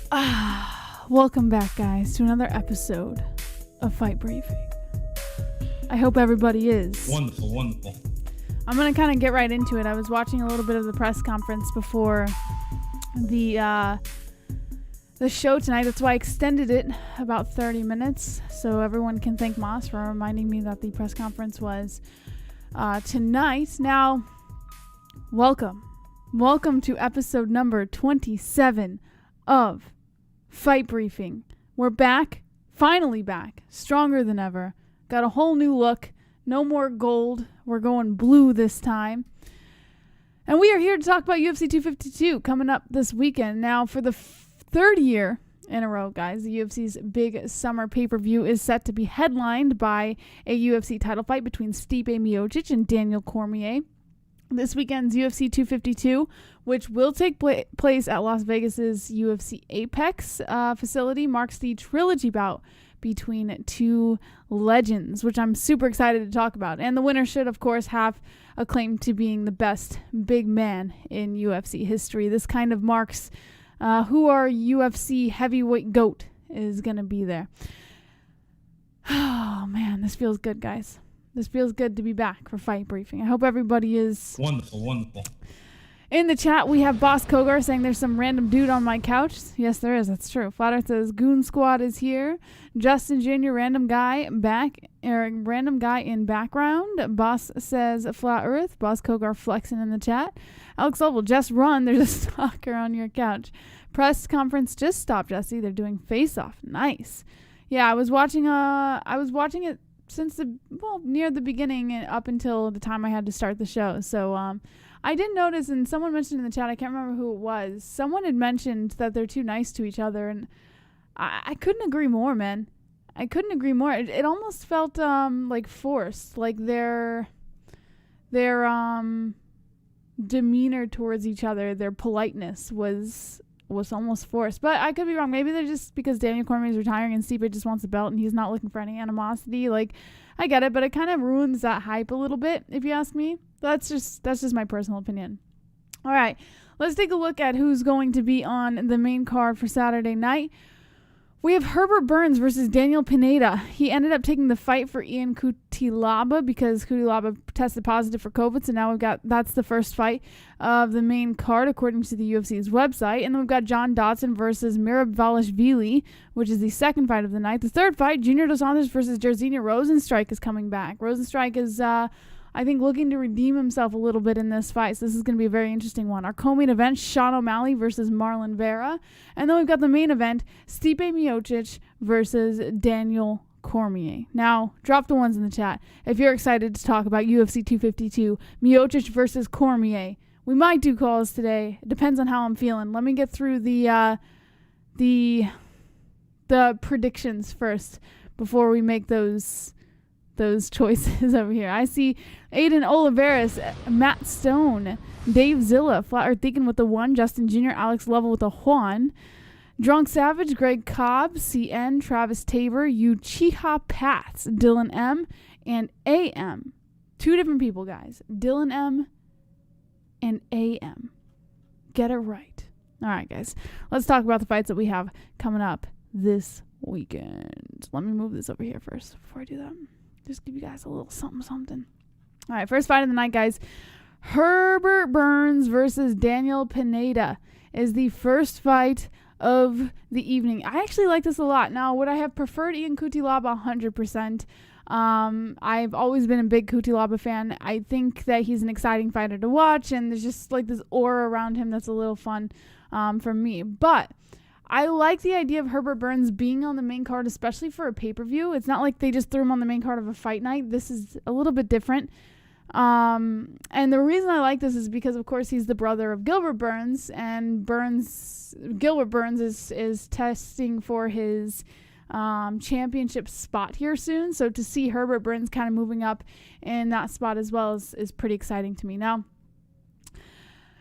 Welcome back, guys, to another episode of Fight Briefing. I hope everybody is. Wonderful. I'm going to kind of get right into it. I was watching a little bit of the press conference before the show tonight. That's why I extended it about 30 minutes, so everyone can thank Moss for reminding me that the press conference was tonight. Now, welcome to episode number 27 of Fight Briefing. We're back, finally back, stronger than ever. Got a whole new look, no more gold. We're going blue this time. And we are here to talk about UFC 252 coming up this weekend. Now, for the third year in a row, guys, the UFC's big summer pay-per-view is set to be headlined by a UFC title fight between Stipe Miocic and Daniel Cormier. This weekend's UFC 252, which will take place at Las Vegas's UFC Apex facility, marks the trilogy bout between two legends, which I'm super excited to talk about. And the winner should, of course, have a claim to being the best big man in UFC history. This kind of marks who our UFC heavyweight GOAT is going to be there. Oh, man, this feels good, guys. This feels good to be back for Fight Briefing. I hope everybody is Wonderful. In the chat, we have Boss Kogar saying there's some random dude on my couch. Yes, there is. That's true. Flat Earth says Goon Squad is here. Justin Jr., random guy in background. Boss says Flat Earth. Boss Kogar flexing in the chat. Alex Oval, just run. There's a stalker on your couch. Press conference just stopped, Jesse. They're doing face off. Nice. Yeah, I was watching it since near the beginning and up until the time I had to start the show. So I did notice, and someone mentioned in the chat, I can't remember who it was, someone had mentioned that they're too nice to each other, and I couldn't agree more, man. I couldn't agree more. It almost felt like forced, like their demeanor towards each other, their politeness was almost forced. But I could be wrong. Maybe they're just because Daniel Cormier is retiring and Stipe just wants a belt and he's not looking for any animosity. Like, I get it, but it kind of ruins that hype a little bit, if you ask me. That's just my personal opinion. All right, let's take a look at who's going to be on the main card for Saturday night. We have Herbert Burns versus Daniel Pineda. He ended up taking the fight for Ian Cutelaba because Cutelaba tested positive for COVID. So now that's the first fight of the main card according to the UFC's website. And then we've got John Dodson versus Merab Dvalishvili, which is the second fight of the night. The third fight, Junior Dos Santos versus Jairzinho Rozenstruik is coming back. Rozenstruik is I think looking to redeem himself a little bit in this fight. So this is going to be a very interesting one. Our co-main event, Sean O'Malley versus Marlon Vera. And then we've got the main event, Stipe Miocic versus Daniel Cormier. Now, drop the ones in the chat if you're excited to talk about UFC 252, Miocic versus Cormier. We might do calls today. It depends on how I'm feeling. Let me get through the predictions first before we make those choices over here. I see Aiden Oliveris, Matt Stone, Dave Zilla, Flat Earth Deacon with the 1, Justin Jr., Alex Lovell with the Juan, Drunk Savage, Greg Cobb, CN, Travis Tabor, Uchiha Pats, Dylan M, and AM. Two different people, guys. Dylan M and AM. Get it right. All right, guys. Let's talk about the fights that we have coming up this weekend. Let me move this over here first before I do that. Just give you guys a little something. All right, first fight of the night, guys. Herbert Burns versus Daniel Pineda is the first fight of the evening. I actually like this a lot. Now, would I have preferred Ian Cutelaba 100%? I've always been a big Cutelaba fan. I think that he's an exciting fighter to watch, and there's just like this aura around him that's a little fun for me. But I like the idea of Herbert Burns being on the main card, especially for a pay-per-view. It's not like they just threw him on the main card of a fight night. This is a little bit different. And the reason I like this is because, of course, he's the brother of Gilbert Burns, and Gilbert Burns is testing for his championship spot here soon. So to see Herbert Burns kind of moving up in that spot as well is pretty exciting to me. Now,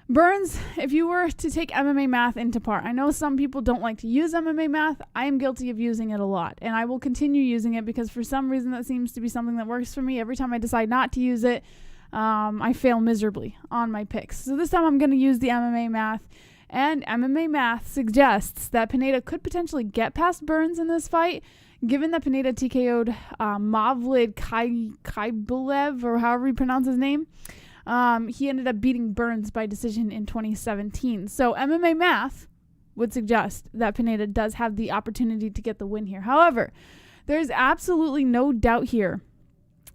Burns, if you were to take MMA math into part, I know some people don't like to use MMA math. I am guilty of using it a lot, and I will continue using it because for some reason that seems to be something that works for me. Every time I decide not to use it, I fail miserably on my picks. So this time I'm going to use the MMA math And MMA math suggests that Pineda could potentially get past Burns in this fight, given that Pineda TKO'd Mavlid Kaibulev, or however you pronounce his name. He ended up beating Burns by decision in 2017. So MMA math would suggest that Pineda does have the opportunity to get the win here. However, there's absolutely no doubt here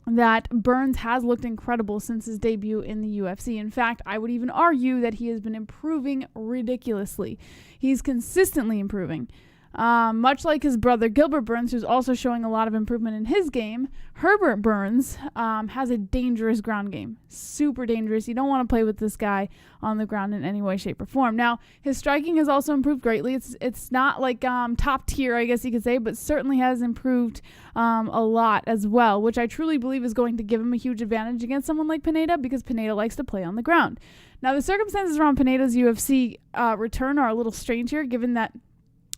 that Burns has looked incredible since his debut in the UFC. In fact, I would even argue that he has been improving ridiculously. He's consistently improving. Much like his brother Gilbert Burns, who's also showing a lot of improvement in his game, Herbert Burns has a dangerous ground game. Super dangerous. You don't want to play with this guy on the ground in any way, shape, or form. Now, his striking has also improved greatly. It's not like top tier, I guess you could say, but certainly has improved a lot as well, which I truly believe is going to give him a huge advantage against someone like Pineda, because Pineda likes to play on the ground. Now, the circumstances around Pineda's UFC return are a little strange here, given that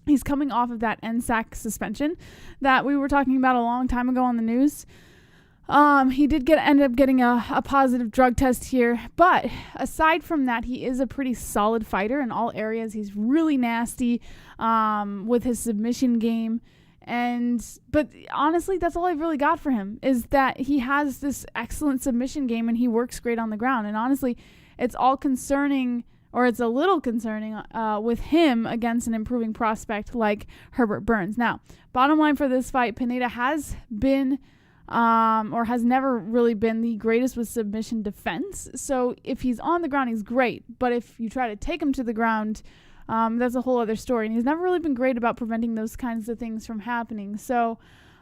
he's coming off of that NSAC suspension that we were talking about a long time ago on the news. He did end up getting a positive drug test here. But aside from that, he is a pretty solid fighter in all areas. He's really nasty with his submission game. But honestly, that's all I've really got for him, is that he has this excellent submission game and he works great on the ground. And honestly, it's all concerning, or it's a little concerning with him against an improving prospect like Herbert Burns. Now, bottom line for this fight, Pineda has been or has never really been the greatest with submission defense. So if he's on the ground, he's great. But if you try to take him to the ground, that's a whole other story. And he's never really been great about preventing those kinds of things from happening. So,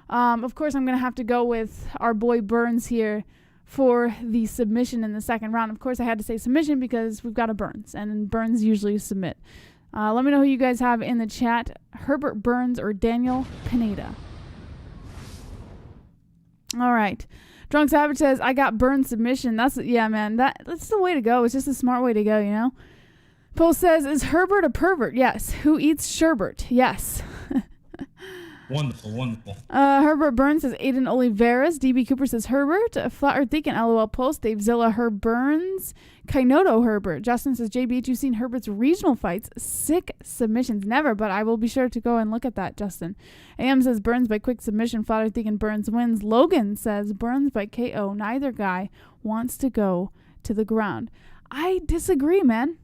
of course, I'm going to have to go with our boy Burns here for the submission in the second round. Of course, I had to say submission because we've got a Burns, and Burns usually submit. Let me know who you guys have in the chat. Herbert Burns or Daniel Pineda. All right. Drunk Savage says, I got Burns submission. Yeah, man, that's the way to go. It's just a smart way to go, you know? Paul says, is Herbert a pervert? Yes. Who eats sherbet? Yes. Wonderful, wonderful. Herbert Burns says Aiden Oliveras. DB Cooper says Herbert. Flat Earth Deacon, LOL Pulse. Dave Zilla, Herb Burns. Kainoto Herbert. Justin says, JBH, you've seen Herbert's regional fights. Sick submissions. Never, but I will be sure to go and look at that, Justin. AM says Burns by quick submission. Flat Earth Deacon, Burns wins. Logan says Burns by KO. Neither guy wants to go to the ground. I disagree, man.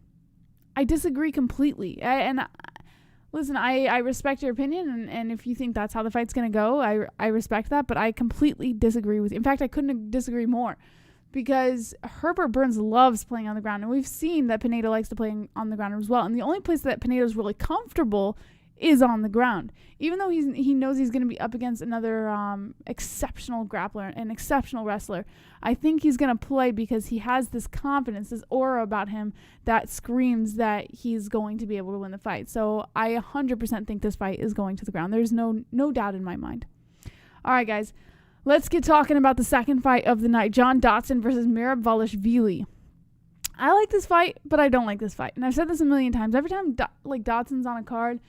I disagree completely. Listen, I respect your opinion, and if you think that's how the fight's going to go, I respect that, but I completely disagree with you. In fact, I couldn't disagree more, because Herbert Burns loves playing on the ground, and we've seen that Pineda likes to play on the ground as well, and the only place that Pineda's really comfortable is on the ground. Even though he knows he's going to be up against another exceptional grappler, an exceptional wrestler, I think he's going to play because he has this confidence, this aura about him that screams that he's going to be able to win the fight. So I 100% think this fight is going to the ground. There's no doubt in my mind. All right, guys, let's get talking about the second fight of the night. John Dodson versus Merab Dvalishvili. I like this fight, but I don't like this fight. And I've said this a million times. Every time Dodson's on a card,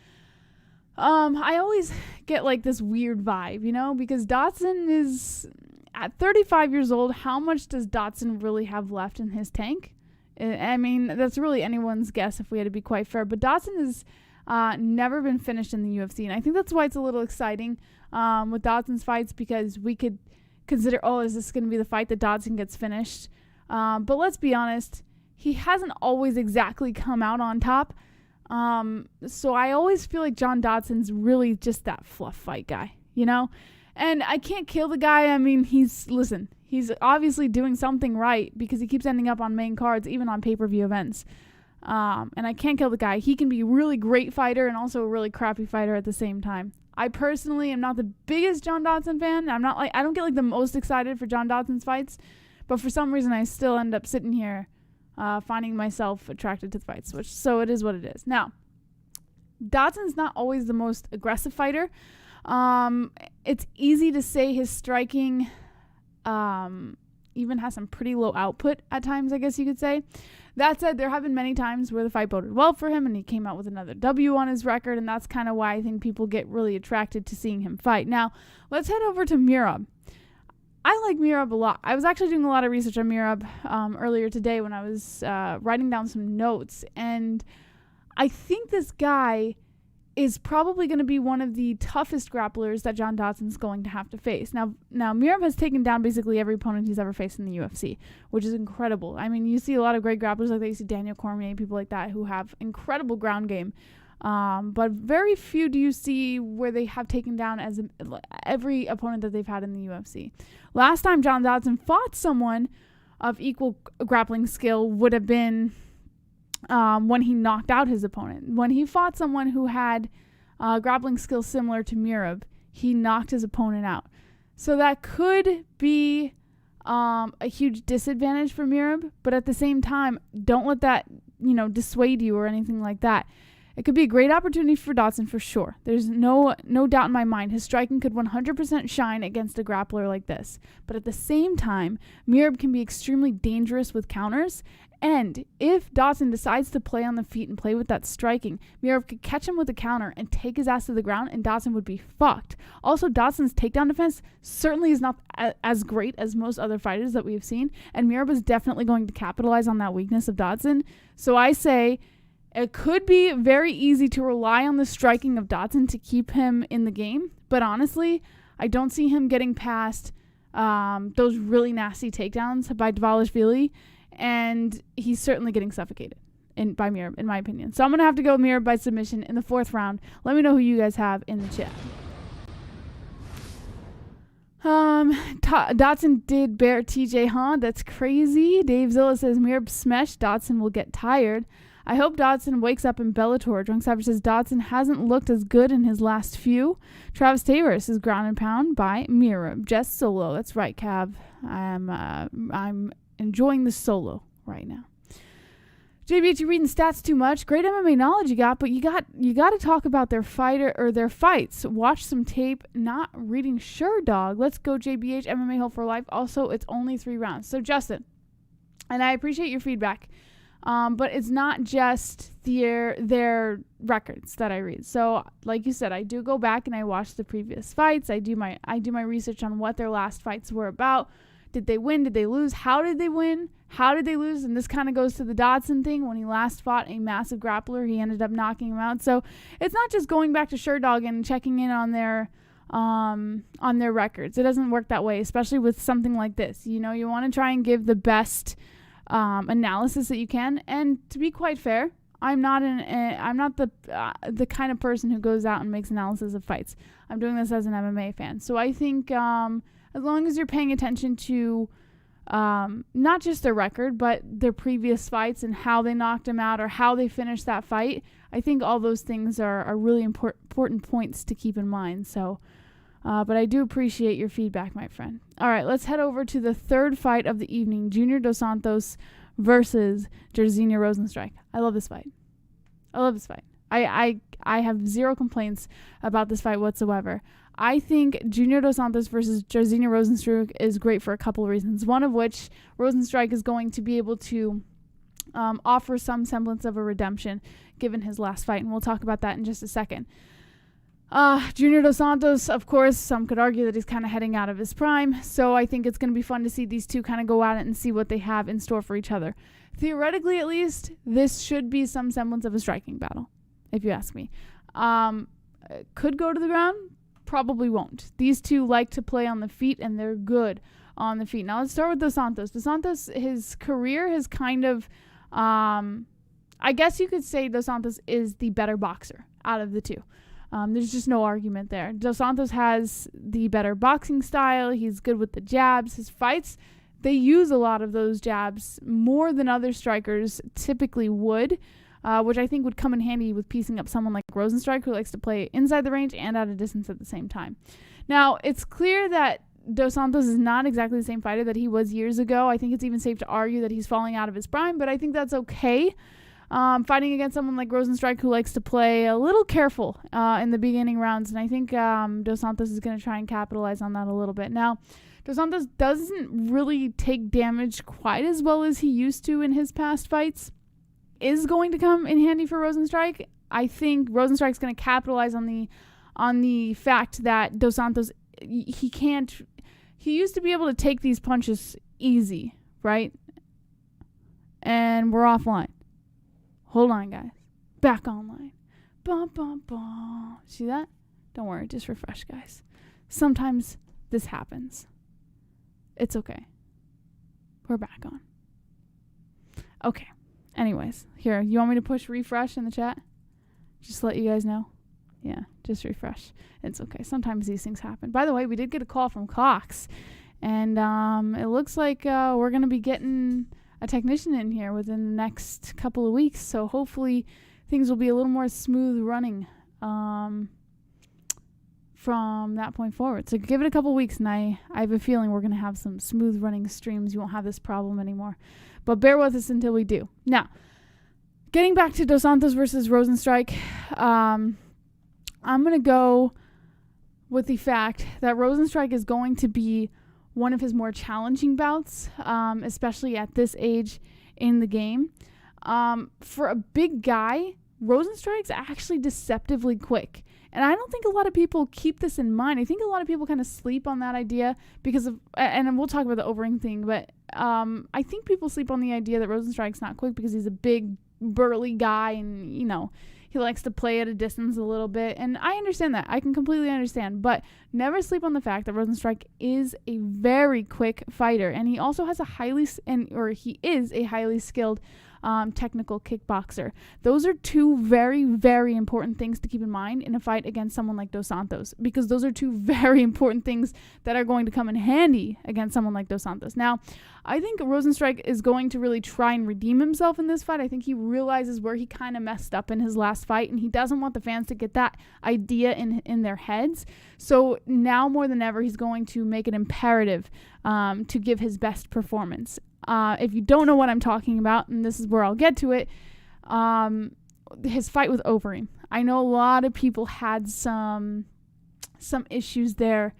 I always get like this weird vibe, you know, because Dodson is at 35 years old. How much does Dodson really have left in his tank? I mean, that's really anyone's guess if we had to be quite fair. But Dodson has never been finished in the UFC. And I think that's why it's a little exciting with Dodson's fights, because we could consider, oh, is this going to be the fight that Dodson gets finished? But let's be honest, he hasn't always exactly come out on top. So I always feel like John Dodson's really just that fluff fight guy, you know? And I can't kill the guy. I mean, he's obviously doing something right, because he keeps ending up on main cards, even on pay-per-view events. And I can't kill the guy. He can be a really great fighter and also a really crappy fighter at the same time. I personally am not the biggest John Dodson fan. I don't get like the most excited for John Dodson's fights, but for some reason I still end up sitting here finding myself attracted to the fights, so it is what it is. Now, Dodson's not always the most aggressive fighter. It's easy to say his striking even has some pretty low output at times, I guess you could say. That said, there have been many times where the fight boded well for him and he came out with another W on his record, and that's kind of why I think people get really attracted to seeing him fight. Now, let's head over to Merab. I like Merab a lot. I was actually doing a lot of research on Merab earlier today when I was writing down some notes, and I think this guy is probably going to be one of the toughest grapplers that John Dodson's going to have to face. Now Merab has taken down basically every opponent he's ever faced in the UFC, which is incredible. I mean, you see a lot of great grapplers like that. You see Daniel Cormier, people like that who have incredible ground game. But very few do you see where they have taken down every opponent that they've had in the UFC. Last time John Dodson fought someone of equal grappling skill would have been when he knocked out his opponent. When he fought someone who had grappling skills similar to Merab, he knocked his opponent out. So that could be a huge disadvantage for Merab, but at the same time, don't let that, dissuade you or anything like that. It could be a great opportunity for Dodson for sure. There's no doubt in my mind. His striking could 100% shine against a grappler like this. But at the same time, Merab can be extremely dangerous with counters. And if Dodson decides to play on the feet and play with that striking, Merab could catch him with a counter and take his ass to the ground, and Dodson would be fucked. Also, Dodson's takedown defense certainly is not as great as most other fighters that we've seen, and Merab is definitely going to capitalize on that weakness of Dodson. So I say it could be very easy to rely on the striking of Dodson to keep him in the game, but honestly, I don't see him getting past those really nasty takedowns by Dvalishvili, and he's certainly getting suffocated by Merab, in my opinion. So I'm going to have to go Merab by submission in the 4th round. Let me know who you guys have in the chat. Dodson did bear TJ, huh? That's crazy. Dave Zilla says Merab smash. Dodson will get tired. I hope Dodson wakes up in Bellator. Drunk Savage says Dodson hasn't looked as good in his last few. Travis Taylor says ground and pound by Merab. Just solo. That's right, Cav. I'm enjoying the solo right now. JBH, you reading stats too much? Great MMA knowledge you got, but you got to talk about their fighter or their fights. Watch some tape, not reading. Sure, dog. Let's go, JBH. MMA Hole for Life. Also, it's only 3 rounds. So, Justin, and I appreciate your feedback, but it's not just their records that I read. So, like you said, I do go back and I watch the previous fights. I do my research on what their last fights were about. Did they win? Did they lose? How did they win? How did they lose? And this kind of goes to the Dodson thing. When he last fought a massive grappler, he ended up knocking him out. So it's not just going back to Sherdog and checking in on their records. It doesn't work that way, especially with something like this. You want to try and give the best analysis that you can. And to be quite fair, I'm not the kind of person who goes out and makes analysis of fights. I'm doing this as an MMA fan. So I think as long as you're paying attention to not just their record, but their previous fights and how they knocked him out or how they finished that fight, I think all those things are really important points to keep in mind. So, but I do appreciate your feedback, my friend. All right, let's head over to the 3rd fight of the evening, Junior Dos Santos versus Jairzinho Rozenstruik. I love this fight. I have zero complaints about this fight whatsoever. I think Junior Dos Santos versus Jairzinho Rozenstruik is great for a couple of reasons. One of which, Rozenstruik is going to be able to offer some semblance of a redemption given his last fight, and we'll talk about that in just a second. Junior Dos Santos, of course, some could argue that he's kind of heading out of his prime, so I think it's going to be fun to see these two kind of go at it and see what they have in store for each other. Theoretically, at least, this should be some semblance of a striking battle, if you ask me. Could go to the ground. Probably won't. These two like to play on the feet, and they're good on the feet. Now let's start with Dos Santos. Dos Santos, his career has kind of, I guess you could say Dos Santos is the better boxer out of the two. There's just no argument there. Dos Santos has the better boxing style. He's good with the jabs. His fights, they use a lot of those jabs more than other strikers typically would. Which I think would come in handy with piecing up someone like Rozenstruik, who likes to play inside the range and at a distance at the same time. Now, it's clear that Dos Santos is not exactly the same fighter that he was years ago. I think it's even safe to argue that he's falling out of his prime, but I think that's okay. Fighting against someone like Rozenstruik, who likes to play a little careful in the beginning rounds, and I think Dos Santos is going to try and capitalize on that a little bit. Now, Dos Santos doesn't really take damage quite as well as he used to in his past fights. Is going to come in handy for Rozenstruik. I think Rozenstruik's going to capitalize on the fact that Dos Santos, he used to be able to take these punches easy, right? And we're offline. Hold on, guys. back online. Bum, bum, bum. See that? Don't worry, just refresh, guys. Sometimes this happens. It's okay. We're back on. Okay. Anyways, here, you want me to push refresh in the chat? Just to let you guys know. Yeah, just refresh. It's okay. Sometimes these things happen. By the way, we did get a call from Cox. And it looks like we're going to be getting a technician in here within the next couple of weeks. So hopefully things will be a little more smooth running from that point forward. So give it a couple weeks, and I have a feeling we're going to have some smooth running streams. You won't have this problem anymore. But bear with us until we do. Now, getting back to Dos Santos versus Rozenstruik, I'm going to go with the fact that Rozenstruik is going to be one of his more challenging bouts, especially at this age in the game. For a big guy, Rozenstruik's actually deceptively quick. And I don't think a lot of people keep this in mind. I think a lot of people kind of sleep on that idea because of, and we'll talk about the overing thing, but I think people sleep on the idea that Rozenstruik's not quick because he's a big, burly guy and, you know, he likes to play at a distance a little bit. And I understand that. I can completely understand. But never sleep on the fact that Rozenstruik is a very quick fighter. And he also has he is a highly skilled technical kickboxer. Those are two very, very important things to keep in mind in a fight against someone like Dos Santos, because those are two very important things that are going to come in handy against someone like Dos Santos. Now, I think Rozenstruik is going to really try and redeem himself in this fight. I think he realizes where he kind of messed up in his last fight, and he doesn't want the fans to get that idea in their heads. So now more than ever, he's going to make it imperative to give his best performance. If you don't know what I'm talking about, and this is where I'll get to it, his fight with Overeem. I know a lot of people had some issues there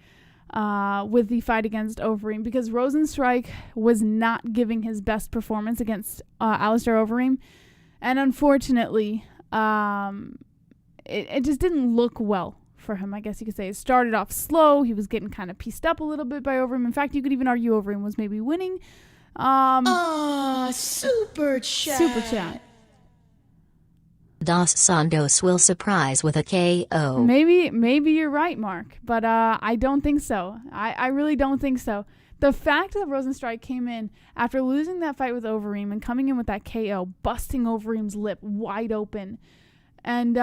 with the fight against Overeem because Rozenstruik was not giving his best performance against Alistair Overeem. And unfortunately, it just didn't look well for him, I guess you could say. It started off slow. He was getting kind of pieced up a little bit by Overeem. In fact, you could even argue Overeem was maybe winning. Super chat. Super chat. Dos Santos will surprise with a KO. Maybe you're right, Mark, but I don't think so. I really don't think so. The fact that Rozenstruik came in after losing that fight with Overeem and coming in with that KO, busting Overeem's lip wide open, and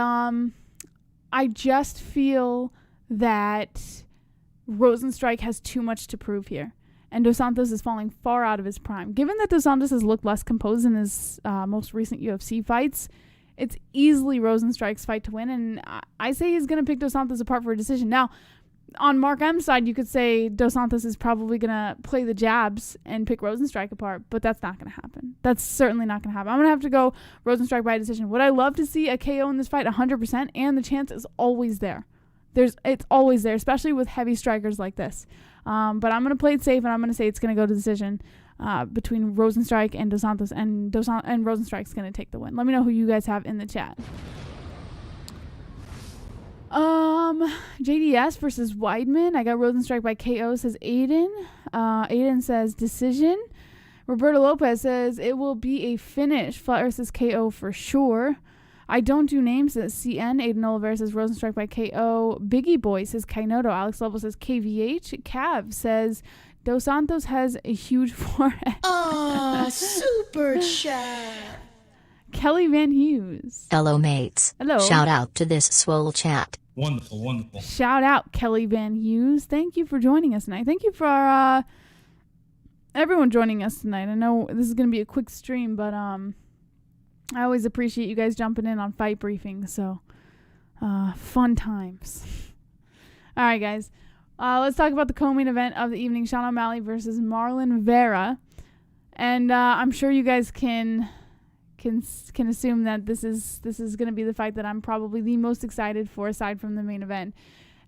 I just feel that Rozenstruik has too much to prove here. And Dos Santos is falling far out of his prime. Given that Dos Santos has looked less composed in his most recent UFC fights, it's easily Rozenstruik's fight to win. And I say he's going to pick Dos Santos apart for a decision. Now, on Mark M's side, you could say Dos Santos is probably going to play the jabs and pick Rozenstruik apart, but that's not going to happen. That's certainly not going to happen. I'm going to have to go Rozenstruik by decision. Would I love to see a KO in this fight? 100%, and the chance is always there. It's always there, especially with heavy strikers like this. But I'm going to play it safe, and I'm going to say it's going to go to decision between Rozenstruik and Dos Santos, and Rozenstruik's going to take the win. Let me know who you guys have in the chat. JDS versus Weidman. I got Rozenstruik by KO, says Aiden. Aiden says decision. Roberto Lopez says it will be a finish. Flat Earth says KO for sure. I don't do names, says CN. Aiden Oliveira says Rozenstruik by KO. Biggie Boy says Kainoto. Alex Level says KVH. Cav says Dos Santos has a huge forehead. Super chat. Kelly Van Hughes. Hello, mates. Hello. Shout out to this swole chat. Wonderful, wonderful. Shout out, Kelly Van Hughes. Thank you for joining us tonight. Thank you for everyone joining us tonight. I know this is going to be a quick stream, but I always appreciate you guys jumping in on fight briefings. So fun times. All right, guys. Let's talk about the co-main event of the evening: Sean O'Malley versus Marlon Vera. And I'm sure you guys can assume that this is going to be the fight that I'm probably the most excited for, aside from the main event.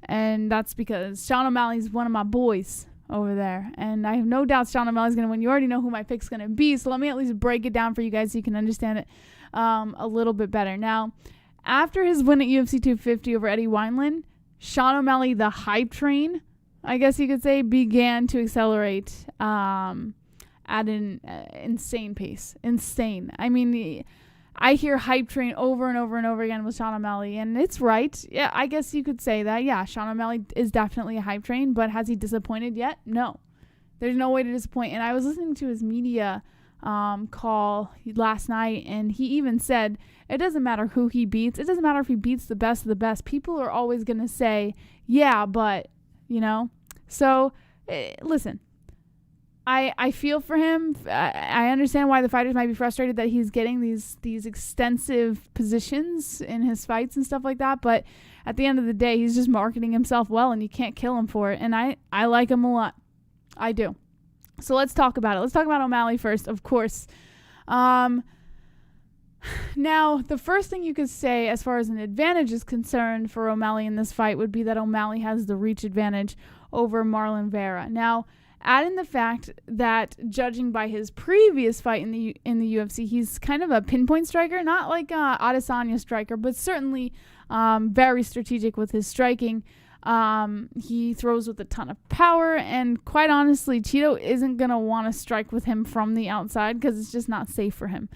And that's because Sean O'Malley's one of my boys over there, and I have no doubt Sean O'Malley's going to win. You already know who my pick's going to be, so let me at least break it down for you guys so you can understand it a little bit better. Now, after his win at UFC 250 over Eddie Wineland, Sean O'Malley, the hype train, I guess you could say, began to accelerate at an insane pace. Insane. I mean, I hear hype train over and over and over again with Sean O'Malley, and it's right. Yeah, I guess you could say that. Yeah, Sean O'Malley is definitely a hype train, but has he disappointed yet? No. There's no way to disappoint. And I was listening to his media call last night, and he even said it doesn't matter who he beats. It doesn't matter if he beats the best of the best. People are always going to say, yeah, but, you know. So, listen. I feel for him. I understand why the fighters might be frustrated that he's getting these extensive positions in his fights and stuff like that. But at the end of the day, he's just marketing himself well, and you can't kill him for it. And I like him a lot. I do. So let's talk about it. Let's talk about O'Malley first, of course. Now, the first thing you could say as far as an advantage is concerned for O'Malley in this fight would be that O'Malley has the reach advantage over Marlon Vera. Now, add in the fact that judging by his previous fight in the UFC, he's kind of a pinpoint striker, not like Adesanya striker, but certainly very strategic with his striking. He throws with a ton of power, and quite honestly, Cheeto isn't going to want to strike with him from the outside because it's just not safe for him.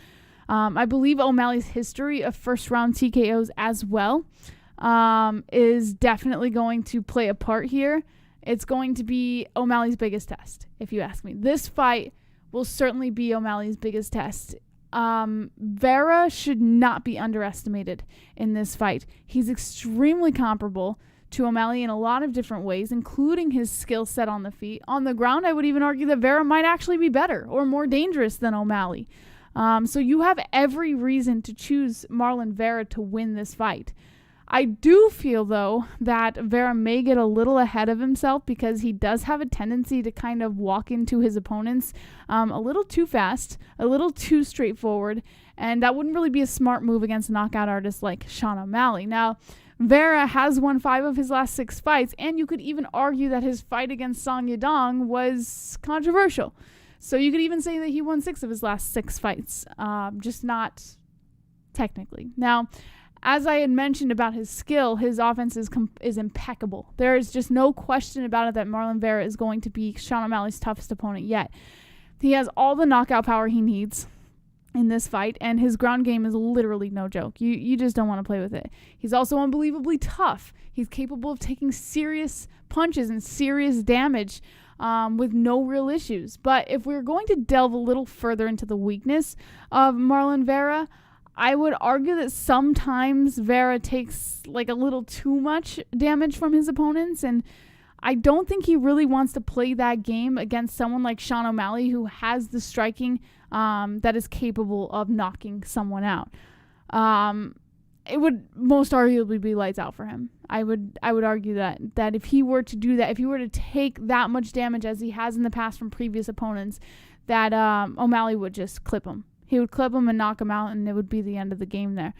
I believe O'Malley's history of first-round TKOs as well is definitely going to play a part here. It's going to be O'Malley's biggest test, if you ask me. This fight will certainly be O'Malley's biggest test. Vera should not be underestimated in this fight. He's extremely comparable to O'Malley in a lot of different ways, including his skill set on the feet. On the ground, I would even argue that Vera might actually be better or more dangerous than O'Malley. So you have every reason to choose Marlon Vera to win this fight. I do feel, though, that Vera may get a little ahead of himself because he does have a tendency to kind of walk into his opponents a little too fast, a little too straightforward, and that wouldn't really be a smart move against a knockout artist like Sean O'Malley. Now, Vera has won 5 of his last 6 fights, and you could even argue that his fight against Song Yadong was controversial. So you could even say that he won 6 of his last 6 fights, just not technically. Now, as I had mentioned about his skill, his offense is impeccable. There is just no question about it that Marlon Vera is going to be Sean O'Malley's toughest opponent yet. He has all the knockout power he needs in this fight, and his ground game is literally no joke. You just don't want to play with it. He's also unbelievably tough. He's capable of taking serious punches and serious damage with no real issues. But if we're going to delve a little further into the weakness of Marlon Vera, I would argue that sometimes Vera takes like a little too much damage from his opponents, and I don't think he really wants to play that game against someone like Sean O'Malley, who has the striking that is capable of knocking someone out. It would most arguably be lights out for him. I would argue that if he were to do that, if he were to take that much damage as he has in the past from previous opponents, that O'Malley would just clip him. He would clip him and knock him out, and it would be the end of the game there.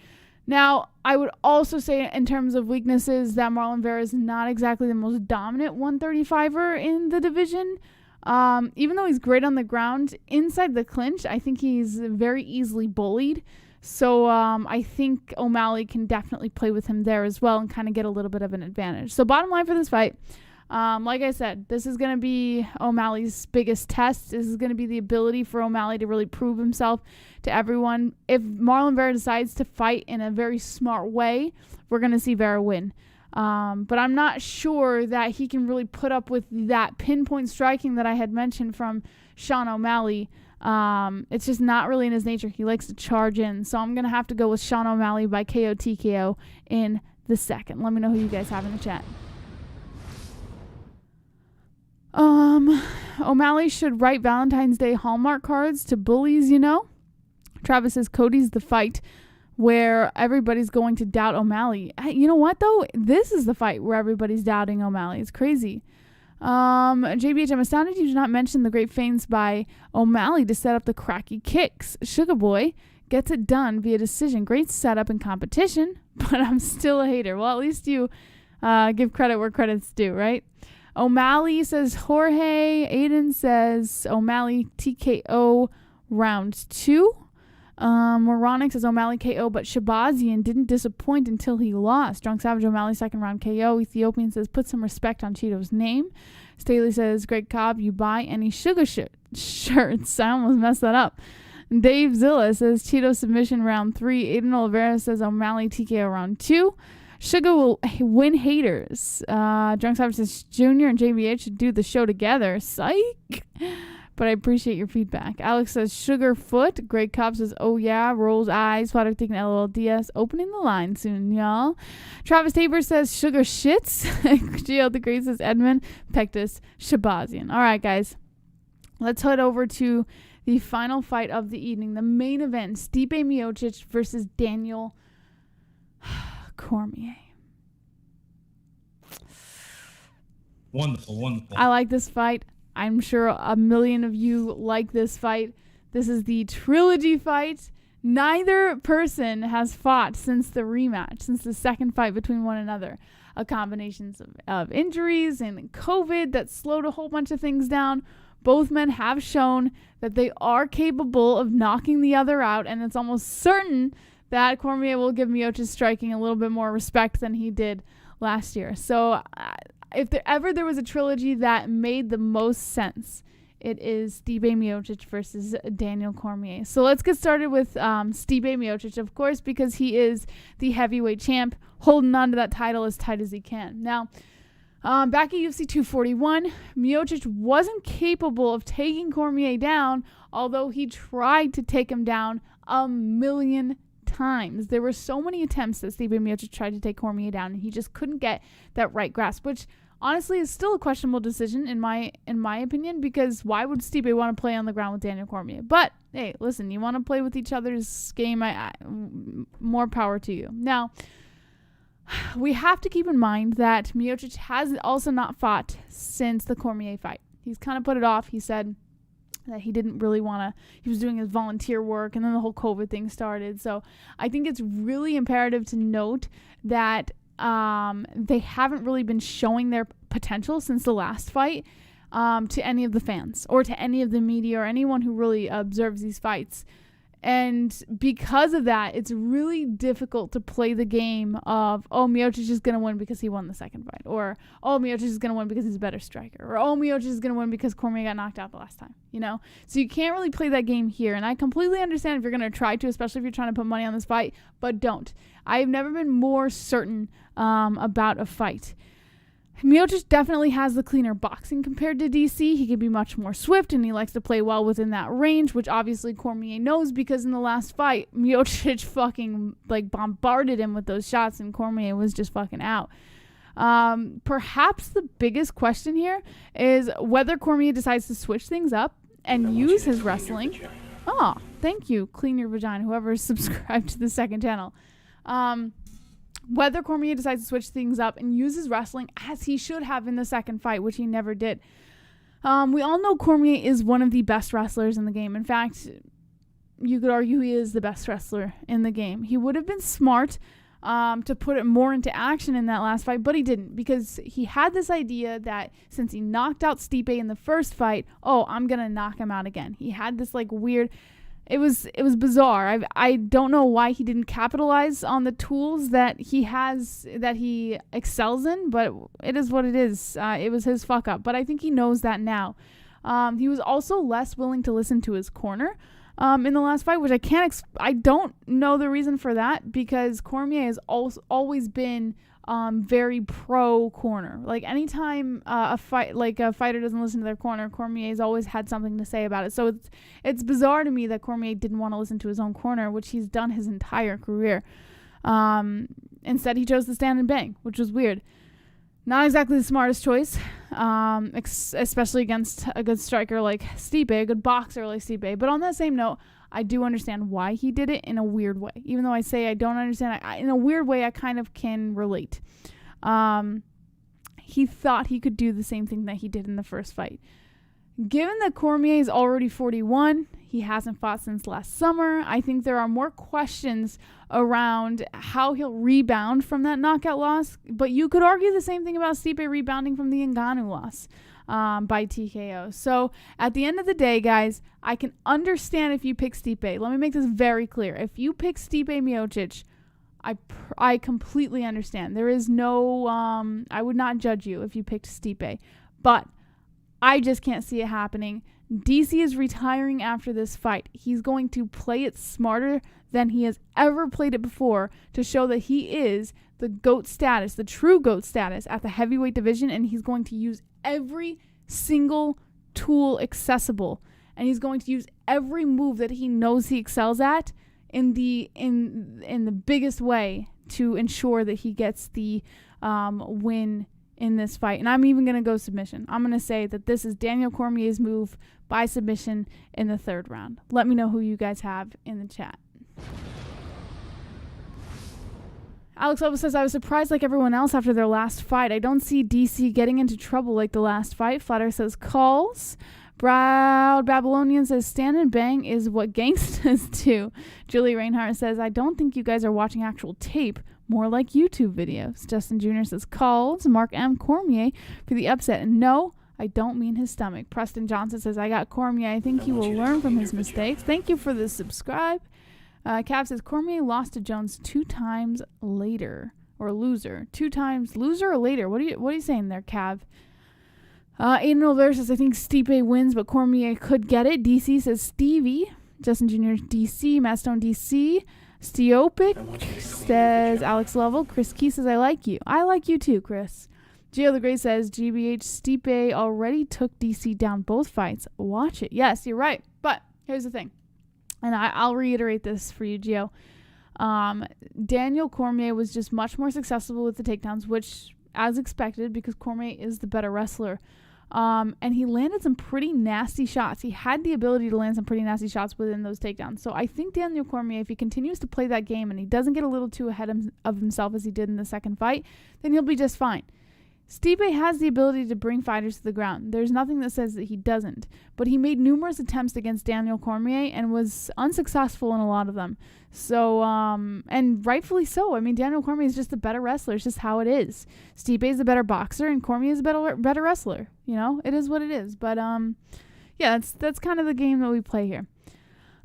Now, I would also say in terms of weaknesses that Marlon Vera is not exactly the most dominant 135er in the division. Even though he's great on the ground, inside the clinch, I think he's very easily bullied. So I think O'Malley can definitely play with him there as well and kind of get a little bit of an advantage. So bottom line for this fight, like I said, this is going to be O'Malley's biggest test. This is going to be the ability for O'Malley to really prove himself to everyone. If Marlon Vera decides to fight in a very smart way, we're going to see Vera win. But I'm not sure that he can really put up with that pinpoint striking that I had mentioned from Sean O'Malley. It's just not really in his nature. He likes to charge in. So I'm going to have to go with Sean O'Malley by KO TKO in the second. Let me know who you guys have in the chat. O'Malley should write Valentine's Day Hallmark cards to bullies, you know. Travis says Cody's the fight where everybody's going to doubt O'Malley. You know what, though? This is the fight where everybody's doubting O'Malley. It's crazy. JBH, I'm astounded you did not mention the great feints by O'Malley to set up the cracky kicks. Sugar Boy gets it done via decision. Great setup and competition, but I'm still a hater. Well, at least you give credit where credit's due, right? O'Malley says Jorge. Aiden says O'Malley TKO round 2. Moronic says O'Malley KO, but Shabazian didn't disappoint until he lost. Drunk Savage O'Malley second round KO. Ethiopian says put some respect on Cheeto's name. Staley says Greg Cobb, you buy any sugar shirts? I almost messed that up. Dave Zilla says Cheeto submission round 3. Aiden Oliveira says O'Malley TKO round 2. Sugar will win haters. Drunk Savage says Junior and JBH should do the show together. Psych. But I appreciate your feedback. Alex says Sugar Foot. Greg Cobb says, oh yeah. Rolls eyes. Flatter thinking LOL DS. Opening the line soon, y'all. Travis Tabor says Sugar Shits. GL the Great says Edmund. Pectus Shabazian. All right, guys. Let's head over to the final fight of the evening. The main event. Stipe Miocic versus Daniel Cormier. Wonderful, wonderful. I like this fight. I'm sure a million of you like this fight. This is the trilogy fight. Neither person has fought since the rematch, since the second fight between one another. A combination of injuries and COVID that slowed a whole bunch of things down. Both men have shown that they are capable of knocking the other out, and it's almost certain that Cormier will give Miocic striking a little bit more respect than he did last year. So if there was a trilogy that made the most sense, it is Stipe Miocic versus Daniel Cormier. So let's get started with Stipe Miocic, of course, because he is the heavyweight champ, holding on to that title as tight as he can. Now, back at UFC 241, Miocic wasn't capable of taking Cormier down, although he tried to take him down a million times. There were so many attempts that Stipe Miocic tried to take Cormier down, and he just couldn't get that right grasp, which honestly is still a questionable decision in my opinion, because why would Stipe want to play on the ground with Daniel Cormier? But hey, listen, you want to play with each other's game, more power to you. Now, we have to keep in mind that Miocic has also not fought since the Cormier fight. He's kind of put it off. He said that he didn't really want to, he was doing his volunteer work, and then the whole COVID thing started. So I think it's really imperative to note that they haven't really been showing their potential since the last fight to any of the fans or to any of the media or anyone who really observes these fights. And because of that, it's really difficult to play the game of, oh, Miocic is going to win because he won the second fight. Or, oh, Miocic is going to win because he's a better striker. Or, oh, Miocic is going to win because Cormier got knocked out the last time, you know? So you can't really play that game here. And I completely understand if you're going to try to, especially if you're trying to put money on this fight, but don't. I've never been more certain about a fight. Miocic definitely has the cleaner boxing compared to DC. He can be much more swift, and he likes to play well within that range, which obviously Cormier knows, because in the last fight, Miocic fucking bombarded him with those shots, and Cormier was just fucking out. Perhaps the biggest question here is whether Cormier decides to switch things up and use his wrestling. Oh, thank you, Clean Your Vagina, whoever subscribed to the second channel. Whether Cormier decides to switch things up and use his wrestling as he should have in the second fight, which he never did. We all know Cormier is one of the best wrestlers in the game. In fact, you could argue he is the best wrestler in the game. He would have been smart to put it more into action in that last fight, but he didn't, because he had this idea that since he knocked out Stipe in the first fight, oh, I'm going to knock him out again. He had this weird... It was bizarre. I don't know why he didn't capitalize on the tools that he has, that he excels in, but it is what it is. It was his fuck up, but I think he knows that now. He was also less willing to listen to his corner in the last fight, which I don't know the reason for that, because Cormier has always been very pro corner. Like anytime a fighter doesn't listen to their corner, Cormier's always had something to say about it. So it's bizarre to me that Cormier didn't want to listen to his own corner, which he's done his entire career. Instead, he chose to stand and bang, which was weird. Not exactly the smartest choice, especially against a good striker like Stipe, a good boxer like Stipe. But on that same note, I do understand why he did it in a weird way. Even though I say I don't understand, in a weird way, I kind of can relate. He thought he could do the same thing that he did in the first fight. Given that Cormier is already 41, he hasn't fought since last summer, I think there are more questions around how he'll rebound from that knockout loss. But you could argue the same thing about Stipe rebounding from the Ngannou loss by TKO. So at the end of the day, guys, I can understand if you pick Stipe. Let me make this very clear. If you pick Stipe Miocic, I completely understand. There is no, I would not judge you if you picked Stipe. But I just can't see it happening. DC is retiring after this fight. He's going to play it smarter than he has ever played it before to show that he is the GOAT status, the true GOAT status at the heavyweight division, and he's going to use every single tool accessible, and he's going to use every move that he knows he excels at in the biggest way to ensure that he gets the win in this fight. And I'm even going to go submission. I'm going to say that this is Daniel Cormier's move by submission in the 3rd round. Let me know who you guys have in the chat. Alex Elvis says, I was surprised like everyone else after their last fight. I don't see DC getting into trouble like the last fight. Flatter says, calls. Proud Babylonian says, stand and bang is what gangsters do. Julie Reinhardt says, I don't think you guys are watching actual tape, more like YouTube videos. Justin Jr. says, calls. Mark M. Cormier for the upset. And no, I don't mean his stomach. Preston Johnson says, I got Cormier. I think he will learn from his mistakes. Thank you for the subscribe. Cav says, Cormier lost to Jones 2 times later. Or loser. 2 times loser or later? What are you saying there, Cav? Aiden Oliver says, I think Stipe wins, but Cormier could get it. DC says Stevie. Justin Jr. DC. Matt Stone DC. Stiopic says Alex Lovell. Chris Key says, I like you. I like you too, Chris. Gio the Great says, GBH Stipe already took DC down both fights. Watch it. Yes, you're right. But here's the thing. And I'll reiterate this for you, Gio. Daniel Cormier was just much more successful with the takedowns, which, as expected, because Cormier is the better wrestler. And he landed some pretty nasty shots. He had the ability to land some pretty nasty shots within those takedowns. So I think Daniel Cormier, if he continues to play that game and he doesn't get a little too ahead of himself as he did in the second fight, then he'll be just fine. Stipe has the ability to bring fighters to the ground. There's nothing that says that he doesn't. But he made numerous attempts against Daniel Cormier and was unsuccessful in a lot of them. So, and rightfully so. I mean, Daniel Cormier is just a better wrestler. It's just how it is. Stipe is a better boxer and Cormier is a better wrestler. You know, it is what it is. But, yeah, that's kind of the game that we play here.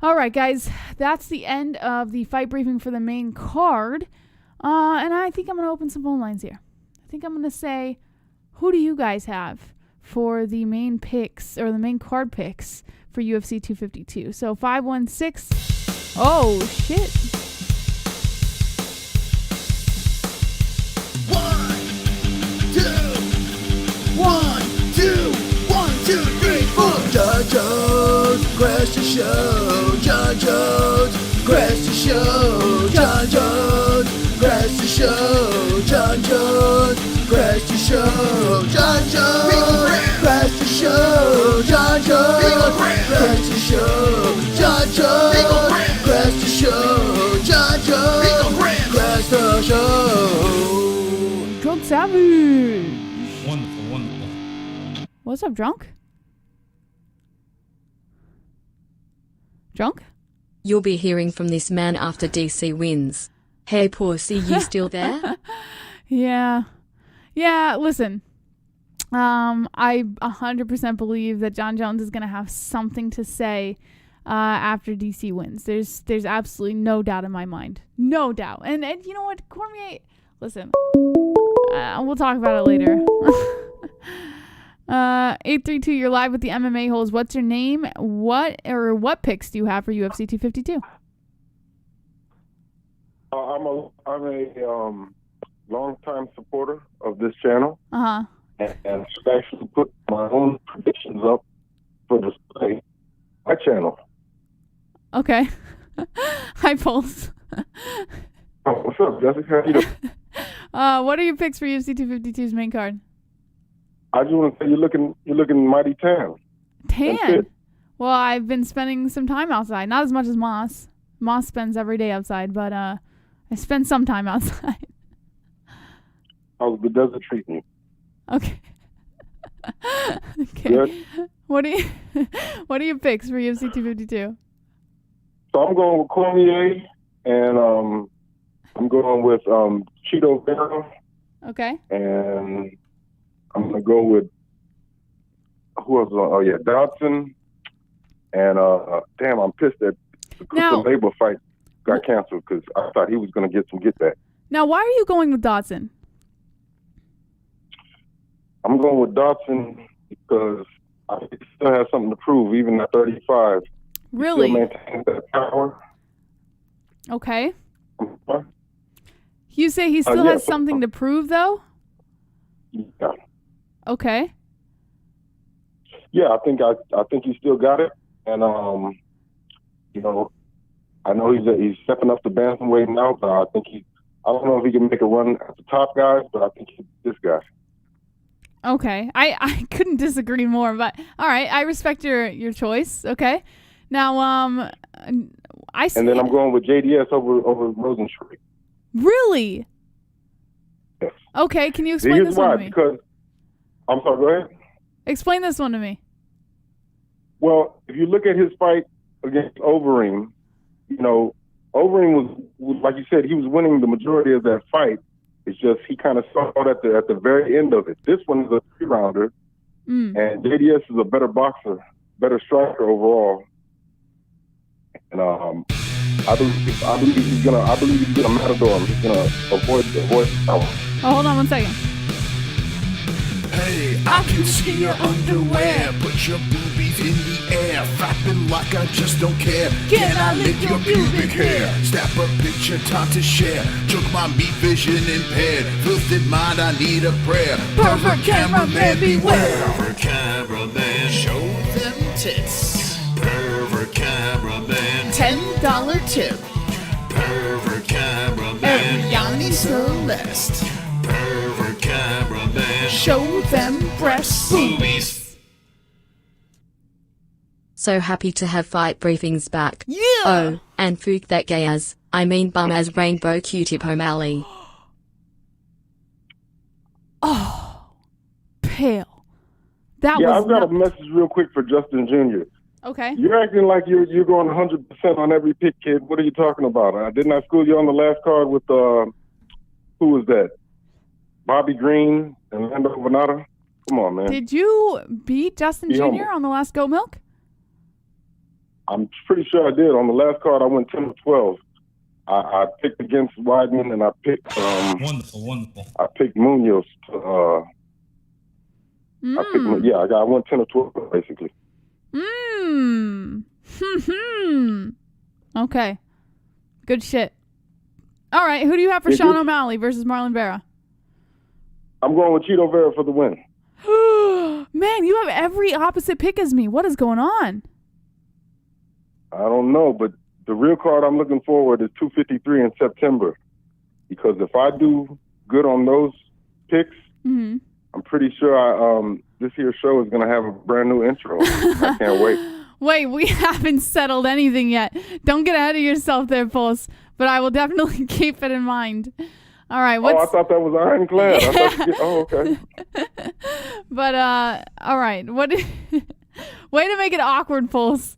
All right, guys, that's the end of the fight briefing for the main card. And I think I'm going to open some phone lines here. I think I'm going to say, who do you guys have for the main picks or the main card picks for UFC 252? So 516. Oh, shit. 1, 2, 1, 2, 3, 4. John Jones, crash the show. John Jones, crash the show. John Jones, crash the show. John Jones, crash the show. John Jones, crash the show. John Jones, crash the show. John Jones, crash the show. John Jones, crash the show. Drunk Savage. Wonderful, wonderful. What's up, Drunk? Drunk? You'll be hearing from this man after DC wins. Hey, pussy, you still there? Yeah. Yeah, listen. I 100% believe that John Jones is going to have something to say after DC wins. There's absolutely no doubt in my mind. No doubt. And you know what? Cormier, listen. We'll talk about it later. 832, you're live with the MMA-Holes. What's your name? What picks do you have for UFC 252? I'm a long-time supporter of this channel. Uh-huh. And actually put my own predictions up for display my channel. Okay. Hi, Pulse. Oh, what's up, Jessica? How you doing? What are your picks for UFC 252's main card? I just want to say you're looking mighty tan. Tan? Well, I've been spending some time outside. Not as much as Moss. Moss spends every day outside, but I spend some time outside. How's the desert treating you? Okay. Okay. Good. What are your picks for UFC 252? So I'm going with Cormier, and I'm going with Cheeto Vera, Okay. and I'm going to go with, who else? Oh, yeah, Dodson. And, damn, I'm pissed that the Cooper Labor fight got canceled because I thought he was going to get some get back. Now, why are you going with Dodson? I'm going with Dodson because I think he still has something to prove, even at 35. Really? He still maintains that power. Okay. You say he still has something to prove, though? Yeah. Okay. Yeah, I think he still got it, and you know, I know he's stepping up to bantamweight now, but I don't know if he can make a run at the top guys, but I think he's this guy. Okay. I couldn't disagree more, but all right, I respect your choice. Okay. Now, I see. And then I'm going with JDS over Rozenstruik. Really? Yes. Okay, can you explain this one to me? Because I'm sorry, go ahead. Explain this one to me. Well, if you look at his fight against Overeem, you know, Overeem was like you said, he was winning the majority of that fight. It's just he kind of saw it at the very end of it. This one is a 3-rounder, and JDS is a better boxer, better striker overall. And I believe he's gonna matador him. He's gonna avoid power. Oh, hold on 1 second. Hey, I can see your underwear. Put your boobies in the air. Flapping like I just don't care. Can I lick your pubic hair? Snap a picture, time to share. Took my meat vision impaired. Filthy mind, I need a prayer. Pervert cameraman, beware. Pervert cameraman, show them tits. Pervert cameraman, $10 tip. Pervert cameraman, Yanni Celeste. Pervert cameraman, show them breasts. Boobies. So happy to have fight briefings back. Yeah. Oh, and fuck that gay as, I mean bum as Rainbow Q-Tip O'Malley. Oh, pale. That Yeah, was I've got a message real quick for Justin Jr. Okay. You're acting like you're going 100% on every pick, kid. What are you talking about? Didn't I school you on the last card with who was that? Bobby Green and Lando Venata? Come on, man. Did you beat Justin Jr. on the last Goat Milk? I'm pretty sure I did. On the last card, I went 10-12. I picked against Weidman, and I picked Wonderful. I picked Munoz to I went 10-12 basically. Okay. Good shit. All right, who do you have for Sean O'Malley versus Marlon Vera? I'm going with Cheeto Vera for the win. Man, you have every opposite pick as me. What is going on? I don't know, but the real card I'm looking forward is 253 in September. Because if I do good on those picks, I'm pretty sure this here show is going to have a brand new intro. I can't wait. Wait, we haven't settled anything yet. Don't get ahead of yourself there, Pulse. But I will definitely keep it in mind. All right. I thought that was ironclad. Okay. But, all right. Way to make it awkward, Pulse.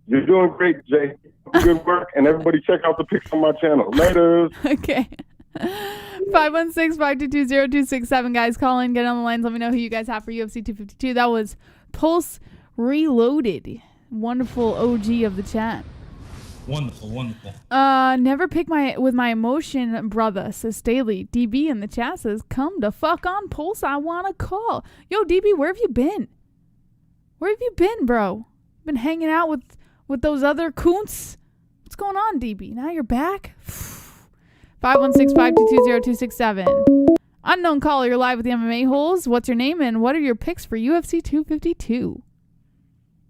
You're doing great, Jay. Good work. And everybody check out the pics on my channel. Later. Okay. 516-522-0267, guys. Call in, get on the lines. Let me know who you guys have for UFC 252. That was Pulse Reloaded. Wonderful OG of the chat. Wonderful. Never pick with my emotion, brother, says Staley. DB in the chat says, come to fuck on Pulse, I want to call. Yo, DB, where have you been? Where have you been, bro? Been hanging out with those other coons? What's going on, DB? Now you're back? 516-522-0267. Unknown caller, you're live with the MMA-Holes. What's your name and what are your picks for UFC 252?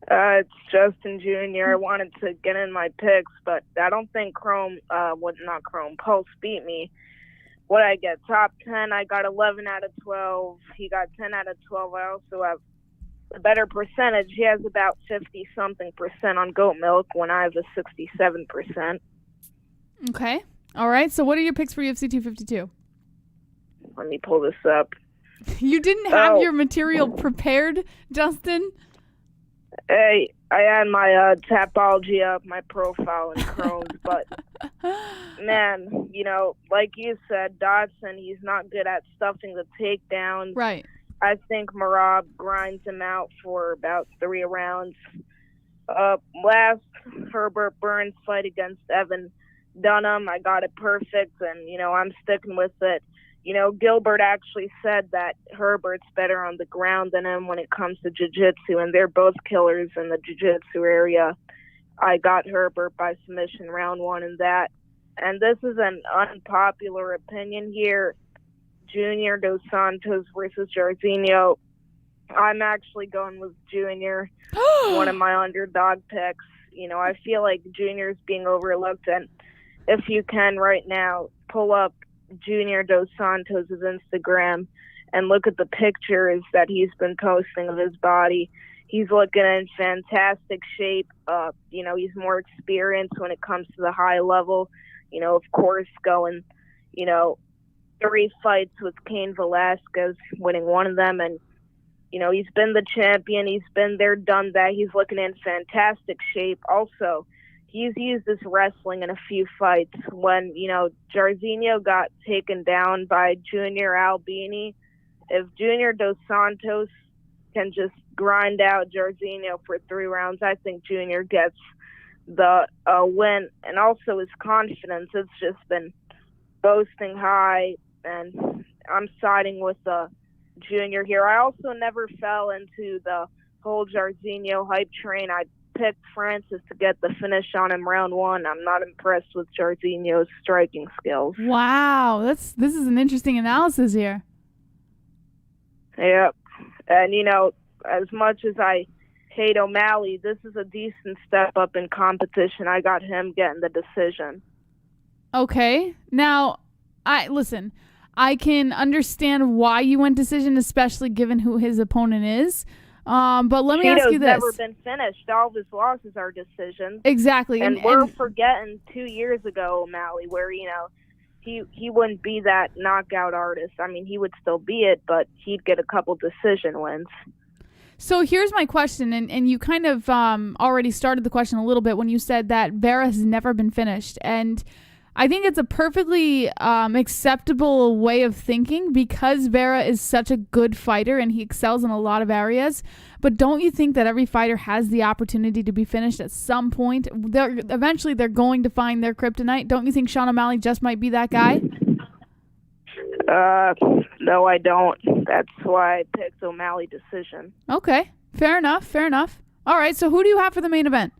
It's Justin Jr. I wanted to get in my picks, but I don't think Pulse beat me. What I get? Top 10, I got 11 out of 12. He got 10 out of 12. I also have a better percentage. He has about 50-something% on Goat Milk when I have a 67%. Okay. All right. So what are your picks for UFC 252? Let me pull this up. You didn't have your material prepared, Justin? Hey, I had my Tapology up, my profile in Chrome, but man, like you said, Dodson, he's not good at stuffing the takedowns. Right. I think Merab grinds him out for about 3 rounds. Last Herbert Burns fight against Evan Dunham, I got it perfect, and I'm sticking with it. Gilbert actually said that Herbert's better on the ground than him when it comes to jiu-jitsu, and they're both killers in the jiu-jitsu area. I got Herbert by submission round 1 in that. And this is an unpopular opinion here. Junior Dos Santos versus Jairzinho. I'm actually going with Junior, one of my underdog picks. I feel like Junior's being overlooked, and if you can right now, pull up Junior Dos Santos' Instagram and look at the pictures that he's been posting of his body. He's looking in fantastic shape. He's more experienced when it comes to the high level. Of course, going, 3 fights with Cain Velasquez, winning one of them, and he's been the champion. He's been there, done that. He's looking in fantastic shape. Also, he's used his wrestling in a few fights. When, Jairzinho got taken down by Junior Albini, if Junior Dos Santos can just grind out Jairzinho for 3 rounds, I think Junior gets the win. And also his confidence, it's just been boasting high, and I'm siding with the Junior here. I also never fell into the whole Jairzinho hype train. I picked Francis to get the finish on him round 1. I'm not impressed with Jairzinho's striking skills. Wow, this is an interesting analysis here. Yep. And as much as I hate O'Malley, this is a decent step up in competition. I got him getting the decision. Okay. Now, I can understand why you went decision, especially given who his opponent is. But let me ask you this. Never been finished. All of his losses are decisions. Exactly. And we're forgetting 2 years ago, O'Malley, where, he wouldn't be that knockout artist. I mean, he would still be it, but he'd get a couple decision wins. So here's my question, and you kind of already started the question a little bit when you said that Vera has never been finished. And I think it's a perfectly acceptable way of thinking because Vera is such a good fighter and he excels in a lot of areas. But don't you think that every fighter has the opportunity to be finished at some point? Eventually they're going to find their kryptonite. Don't you think Sean O'Malley just might be that guy? No, I don't. That's why I picked O'Malley decision. Okay, fair enough. All right, so who do you have for the main event?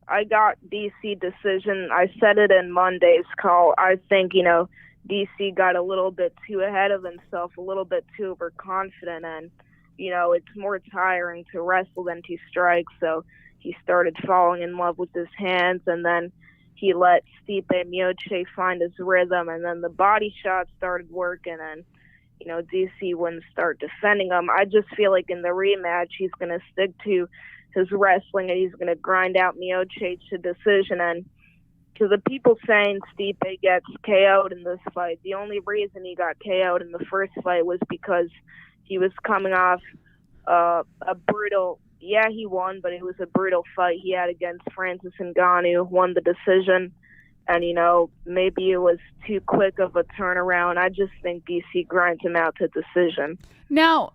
I got DC decision. I said it in Monday's call. I think, DC got a little bit too ahead of himself, a little bit too overconfident, and, it's more tiring to wrestle than to strike, so he started falling in love with his hands, and then he let Stipe Miocic find his rhythm, and then the body shots started working, and, DC wouldn't start defending him. I just feel like in the rematch, he's going to stick to his wrestling, and he's going to grind out Miocic to decision. And to the people saying Stipe gets KO'd in this fight, the only reason he got KO'd in the first fight was because he was coming off a brutal, he won, but it was a brutal fight he had against Francis Ngannou, won the decision. And, maybe it was too quick of a turnaround. I just think DC grinds him out to decision. Now,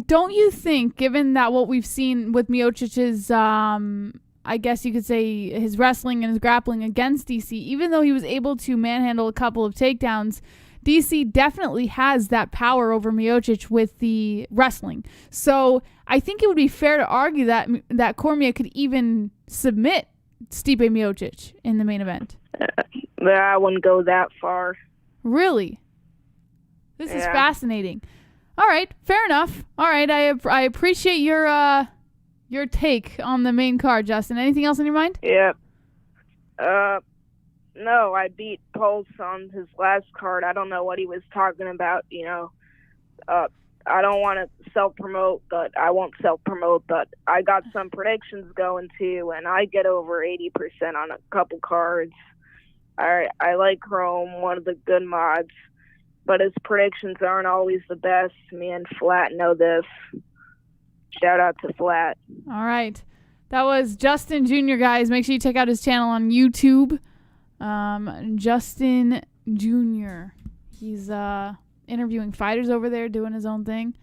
don't you think, given that what we've seen with Miocic's, I guess you could say his wrestling and his grappling against DC, even though he was able to manhandle a couple of takedowns, DC definitely has that power over Miocic with the wrestling. So I think it would be fair to argue that Cormier could even submit Stipe Miocic in the main event. I wouldn't go that far. Really? This is fascinating. All right, fair enough. All right, I appreciate your take on the main card, Justin. Anything else on your mind? Yeah. No, I beat Pulse on his last card. I don't know what he was talking about, I don't want to self-promote, but I won't self-promote, but I got some predictions going too, and I get over 80% on a couple cards. I like Chrome, one of the good mods, but his predictions aren't always the best. Me and Flat know this. Shout out to Flat. All right. That was Justin Jr., guys. Make sure you check out his channel on YouTube. Justin Jr. He's interviewing fighters over there, doing his own thing.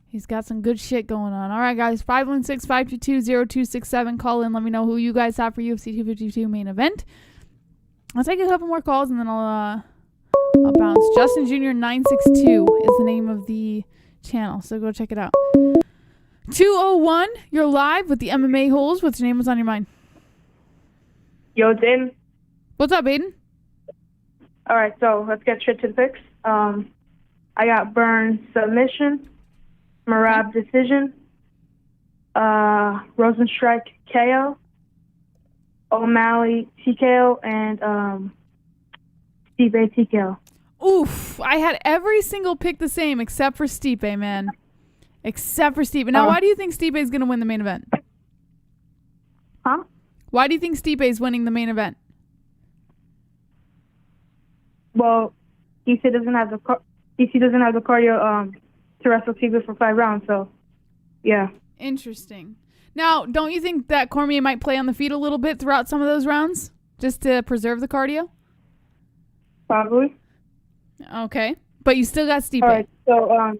He's got some good shit going on. All right, guys. 516-522-0267. Call in. Let me know who you guys have for UFC 252 main event. I'll take a couple more calls, and then I'll bounce. Justin Jr. 962 is the name of the channel, so go check it out. 201, you're live with the MMA-Holes. What's your name? What's on your mind? Yo, Din. What's up, Aiden? All right, so let's get straight to the picks. I got Burns submission, Merab decision, Rozenstruik KO, O'Malley TKO, and Stipe TKO. Oof, I had every single pick the same except for Stipe, man. Except for Stipe. Now, why do you think Stipe is going to win the main event? Huh? Why do you think Stipe is winning the main event? Well, DC doesn't have the cardio to wrestle Stipe for 5 rounds, so yeah. Interesting. Now, don't you think that Cormier might play on the feet a little bit throughout some of those rounds just to preserve the cardio? Probably. Okay, but you still got Stipe. All right, so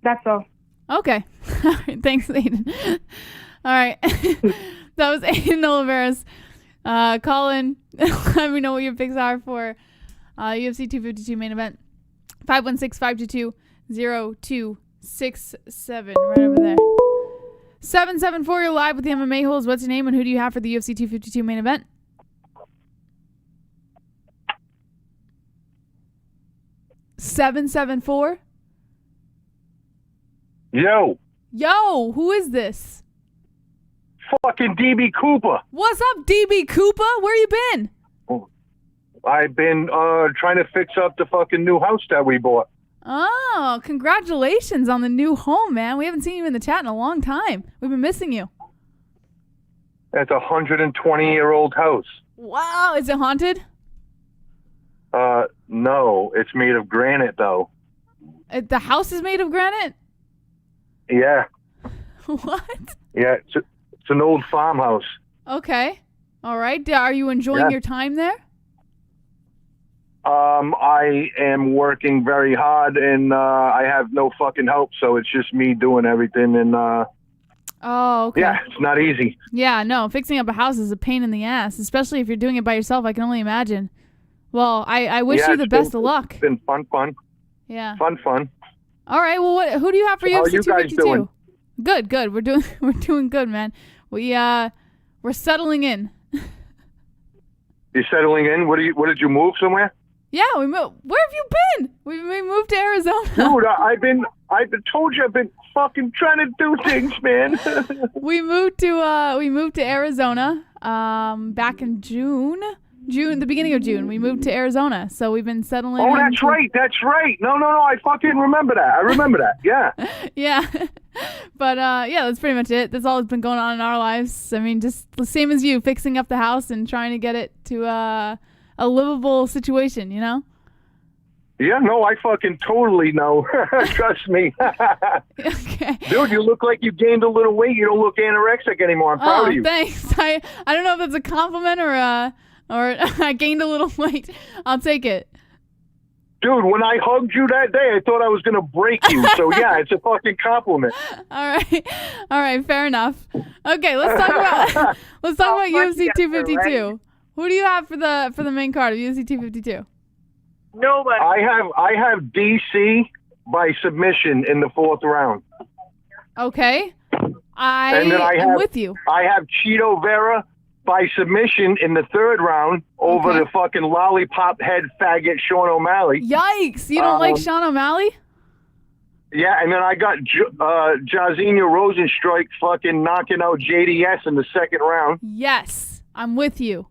that's all. Okay. All right, thanks, Aiden. All right. That was Aiden Oliveras. Call in. Let me know what your picks are for UFC 252 main event. 516-522-0267. Right over there. 774, you're live with the MMA-Holes. What's your name and who do you have for the UFC 252 main event? $774. Yo, Who is this? fucking DB Cooper. What's up, DB Cooper? Where you been? I've been trying to fix up the fucking new house that we bought. Oh, congratulations on the new home, man. We haven't seen you in the chat in a long time. We've been missing you. It's a 120-year-old house. Wow, is it haunted? No, it's made of granite, though. The house is made of granite? Yeah. What? Yeah, it's an old farmhouse. Okay. All right. Are you enjoying your time there? I am working very hard, and I have no fucking help, so it's just me doing everything, and oh, okay. yeah, it's not easy. Yeah, no, fixing up a house is a pain in the ass, especially if you're doing it by yourself. I can only imagine. Well, I wish you the best of luck. It's been fun. Yeah. Fun. All right. Well, who do you have for How are UFC you guys 252? doing? Good. We're doing good, man. We're settling in. You're settling in? What did you move somewhere? Yeah, we moved. Where have you been? We moved to Arizona. Dude, I've been told you I've been fucking trying to do things, man. We moved to Arizona back in June, the beginning of June. We moved to Arizona, so we've been settling. Oh, that's right. No, I fucking remember that. I remember that. Yeah. Yeah. But yeah, that's pretty much it. That's all that's been going on in our lives. I mean, just the same as you, fixing up the house and trying to get it to a livable situation, you know? Yeah, no, I fucking totally know. Trust me. Okay. Dude, you look like you gained a little weight. You don't look anorexic anymore. I'm proud of you. Thanks. I don't know if that's a compliment or I gained a little weight. I'll take it. Dude, when I hugged you that day, I thought I was going to break you. So, yeah, it's a fucking compliment. All right, fair enough. Okay, let's talk about UFC 252. Who do you have for the main card of UFC 252? Nobody. I have DC by submission in the 4th round. Okay. I am with you. I have Cheeto Vera by submission in the 3rd round over the fucking lollipop head faggot Sean O'Malley. Yikes! You don't like Sean O'Malley? Yeah, and then I got Jairzinho Rozenstruik fucking knocking out JDS in the 2nd round. Yes, I'm with you.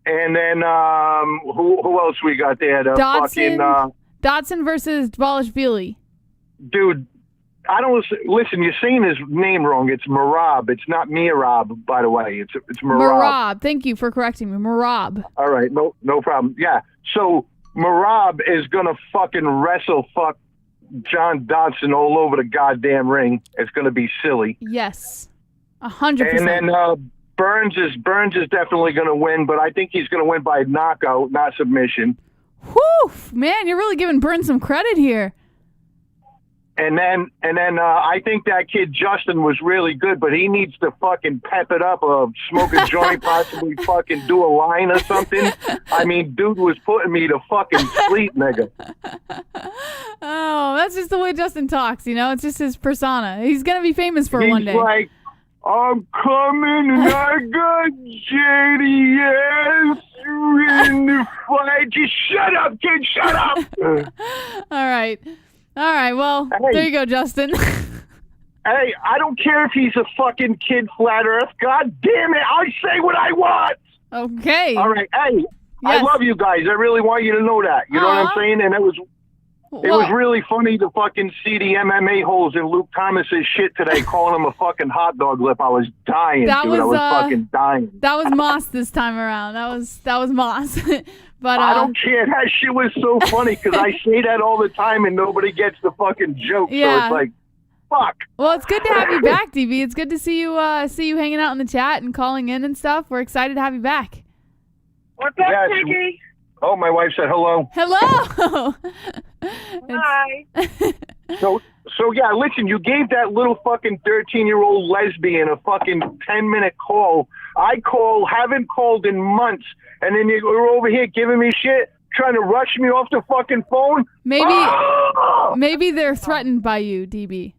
And then who else we got there? Dodson versus Dvalishvili. Dude, I don't listen. You're saying his name wrong. It's Merab. It's not Merab, by the way. It's Merab. Merab. Thank you for correcting me. Merab. All right, no problem. Yeah. So Merab is gonna fucking wrestle John Dodson all over the goddamn ring. It's gonna be silly. Yes, 100%. And then Burns is definitely gonna win, but I think he's gonna win by knockout, not submission. Whew, man, you're really giving Burns some credit here. And then I think that kid Justin was really good, but he needs to fucking pep it up, smoke a joint, possibly fucking do a line or something. I mean, dude was putting me to fucking sleep, nigga. Oh, that's just the way Justin talks, you know? It's just his persona. He's going to be famous for one day. He's like, I'm coming and I got JDS in the fight. Just shut up, kid, shut up. All right. Well, hey. There you go, Justin. Hey, I don't care if he's a fucking kid flat earth. God damn it, I say what I want. Okay. All right. Hey, Yes. I love you guys. I really want you to know that. You know what I'm saying? And it was really funny to fucking see the MMA-Holes in Luke Thomas's shit today, calling him a fucking hot dog lip. I was dying, dude. I was fucking dying. That was Moss this time around. That was Moss. But I don't care. That shit was so funny because I say that all the time and nobody gets the fucking joke. Yeah. So it's like, fuck. Well, it's good to have you back, DB. It's good to see you hanging out in the chat and calling in and stuff. We're excited to have you back. What's up, Piggy? Oh, my wife said hello. Hello. Hi. So yeah, listen, you gave that little fucking 13-year-old lesbian a fucking 10-minute call. I haven't called in months, and then you're over here giving me shit, trying to rush me off the fucking phone? Maybe they're threatened by you, DB.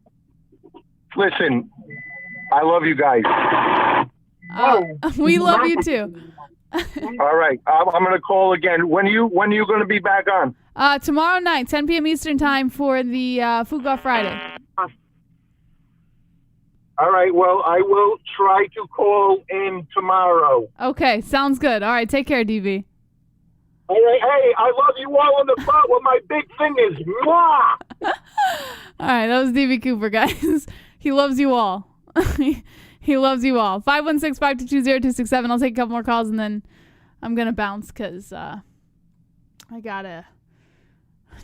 Listen, I love you guys. We love you too. All right, I'm going to call again. When are you going to be back on? Tomorrow night, 10 p.m. Eastern time for the Fuga Friday. All right, well, I will try to call in tomorrow. Okay, sounds good. All right, take care, DB. All right, hey, I love you all on the phone with my big fingers. Mwah! All right, that was DB Cooper, guys. He loves you all. He loves you all. 516-522-0267. I'll take a couple more calls, and then I'm going to bounce because I got to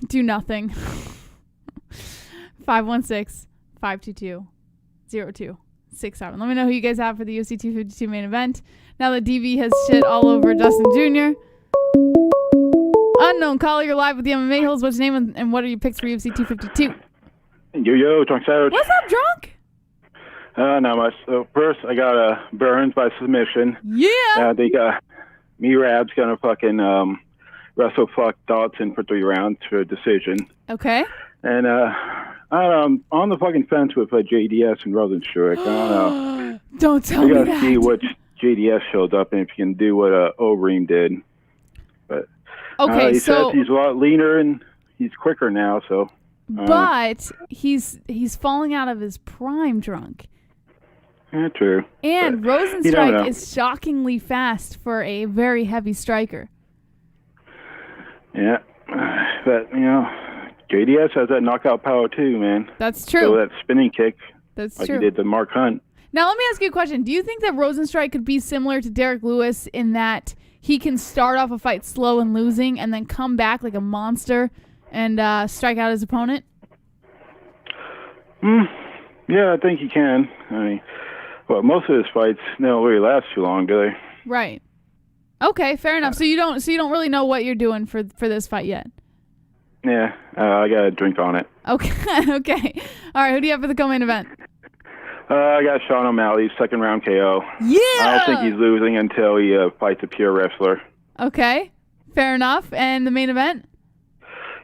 do nothing. 516-522-0267. Let me know who you guys have for the UFC 252 main event. Now that DV has shit all over Justin Jr. Unknown caller, you're live with the MMA-Holes. What's your name and what are your picks for UFC 252? Yo, Drunk Savage. What's up, Drunk? Not much. So first, I got Burns by submission. Yeah. I think Merab's gonna fucking wrestle Dodson for 3 rounds for a decision. Okay. And I'm on the fucking fence with JDS and Rozenstruik. I don't know. Don't tell me that. I gotta see which JDS shows up and if he can do what O-Ream did. But okay, he says he's a lot leaner and he's quicker now. So. But he's falling out of his prime, Drunk. Yeah, true. And Rozenstruik is shockingly fast for a very heavy striker. Yeah, but JDS has that knockout power too, man. That's true. So that spinning kick. That's like true. He did to Mark Hunt. Now let me ask you a question. Do you think that Rozenstruik could be similar to Derek Lewis in that he can start off a fight slow and losing, and then come back like a monster and strike out his opponent? Yeah, I think he can. I mean, most of his fights don't really last too long, do they? Right. Okay, fair enough. So you don't really know what you're doing for this fight yet. Yeah, I got a drink on it. Okay. Okay. All right. Who do you have for the co-main event? I got Sean O'Malley, 2nd round KO. Yeah. I don't think he's losing until he fights a pure wrestler. Okay. Fair enough. And the main event?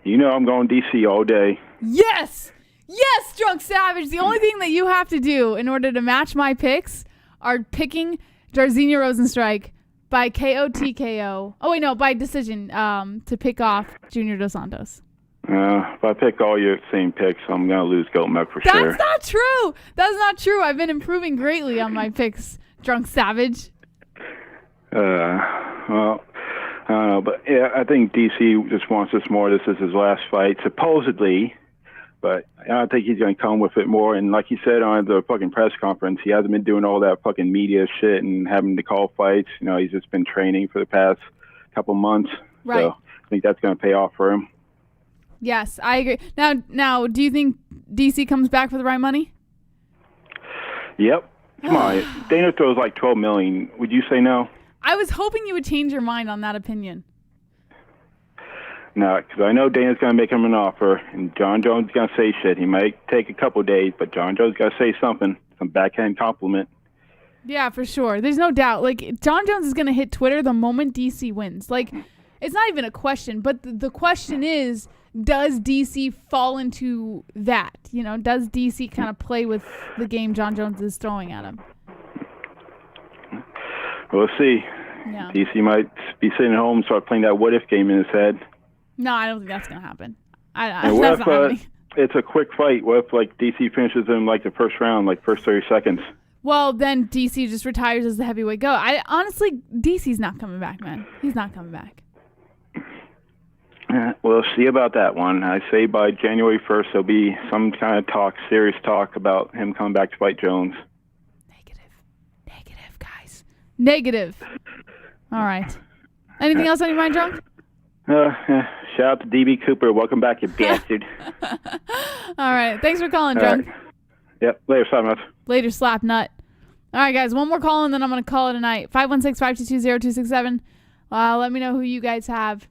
I'm going DC all day. Yes. Yes, Drunk Savage. The only thing that you have to do in order to match my picks are picking Jairzinho Rozenstruik by KO TKO. Oh, wait, no, by decision to pick off Junior Dos Santos. If I pick all your same picks, I'm going to lose goat milk for sure. That's not true. That's not true. I've been improving greatly on my picks, Drunk Savage. Well, I don't know. But, yeah, I think DC just wants this more. This is his last fight, supposedly. But I don't think he's going to come with it more. And like he said on the fucking press conference, he hasn't been doing all that fucking media shit and having to call fights. He's just been training for the past couple months. Right. So I think that's going to pay off for him. Yes, I agree. Now, do you think DC comes back for the right money? Yep. Come on. Dana throws like $12 million. Would you say no? I was hoping you would change your mind on that opinion. No, because I know Dana's going to make him an offer, and John Jones is going to say shit. He might take a couple days, but John Jones got to say something, some backhand compliment. Yeah, for sure. There's no doubt. Like, John Jones is going to hit Twitter the moment DC wins. Like, it's not even a question, but the question is, does DC fall into that? You know, does DC kind of play with the game John Jones is throwing at him? We'll see. Yeah. DC might be sitting at home and start playing that what-if game in his head. No, I don't think that's going to happen. And what That's if not happening. it's a quick fight? What if, like, DC finishes in, like, the first round, like, first 30 seconds? Well, then DC just retires as the heavyweight go. Honestly, DC's not coming back, man. He's not coming back. We'll see about that one. I say by January 1st, there'll be some kind of talk, serious talk about him coming back to fight Jones. Negative, guys. Negative. All right. Anything else on your mind, Drunk? Shout out to DB Cooper. Welcome back, you bastard. All right. Thanks for calling, All Drunk. right. Yep. Later, Slapnuts. Later, slap nut. All right, guys. One more call, and then I'm going to call it a night. 516-522-0267. Let me know who you guys have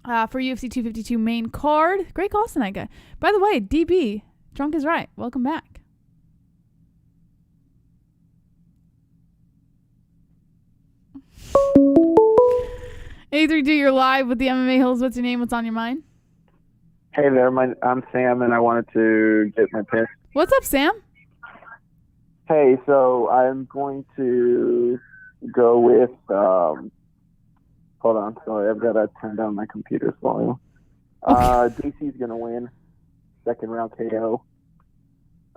for UFC 252 main card. Great calls tonight, guy. By the way, DB, Drunk is right. Welcome back. A32, you're live with the MMA-Holes. What's your name? What's on your mind? Hey there, I'm Sam, and I wanted to get my pick. What's up, Sam? Hey, so I'm going to go with, hold on, sorry, I've got to turn down my computer's volume. DC's going to win, second round KO.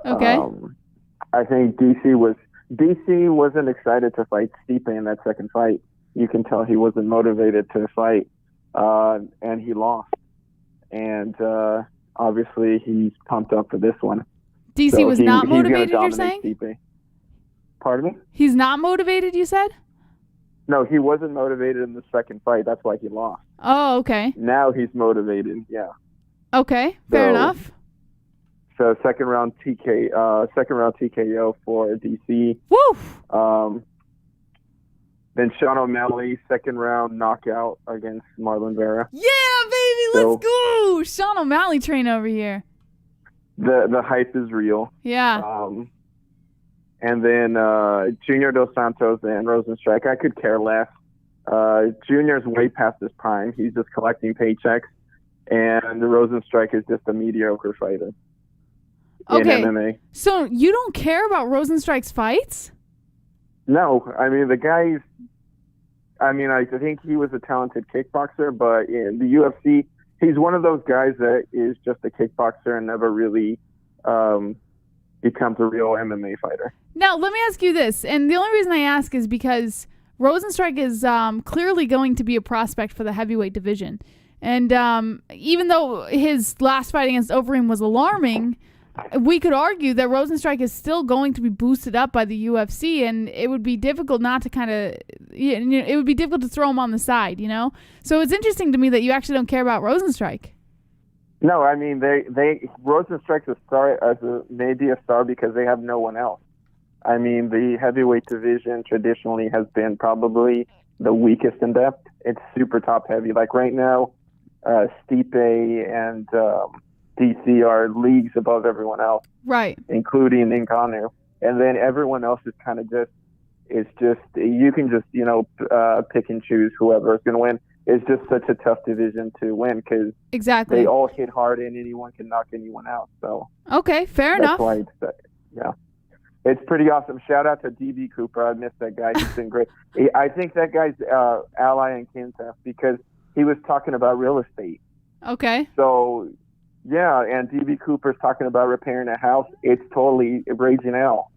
Okay. I think DC wasn't excited to fight Stipe in that second fight. You can tell he wasn't motivated to fight, and he lost. And obviously, he's pumped up for this one. DC was not motivated, you're saying? Stipe. Pardon me? He's not motivated, you said? No, he wasn't motivated in the second fight. That's why he lost. Oh, okay. Now he's motivated, yeah. Okay, fair enough. So second round TKO for DC. Woo! Then Sean O'Malley, second round knockout against Marlon Vera. Yeah, baby, let's go! Sean O'Malley train over here. The hype is real. Yeah. And then Junior Dos Santos and Rozenstruik. I could care less. Junior's way past his prime. He's just collecting paychecks. And Rozenstruik is just a mediocre fighter in MMA. So you don't care about Rozenstruik's fights? No. I mean, I think he was a talented kickboxer, but in the UFC, he's one of those guys that is just a kickboxer and never really becomes a real MMA fighter. Now, let me ask you this, and the only reason I ask is because Rozenstruik is clearly going to be a prospect for the heavyweight division. And even though his last fight against Overeem was alarming, we could argue that Rozenstruik is still going to be boosted up by the UFC, and it would be difficult not to it would be difficult to throw him on the side, you know? So it's interesting to me that you actually don't care about Rozenstruik. No, I mean, Rozenstruik's a star, maybe a star because they have no one else. I mean, the heavyweight division traditionally has been probably the weakest in depth. It's super top heavy. Like right now, Stipe and DC are leagues above everyone else, right? Including Ngannou, and then everyone else is kind of you can just pick and choose whoever is going to win. It's just such a tough division to win because exactly they all hit hard and anyone can knock anyone out. So okay, fair enough. Why it's pretty awesome. Shout out to DB Cooper. I miss that guy. He's been great. I think that guy's ally in Kansas because he was talking about real estate. Okay. So. Yeah, and DB Cooper's talking about repairing a house. It's totally raging hell.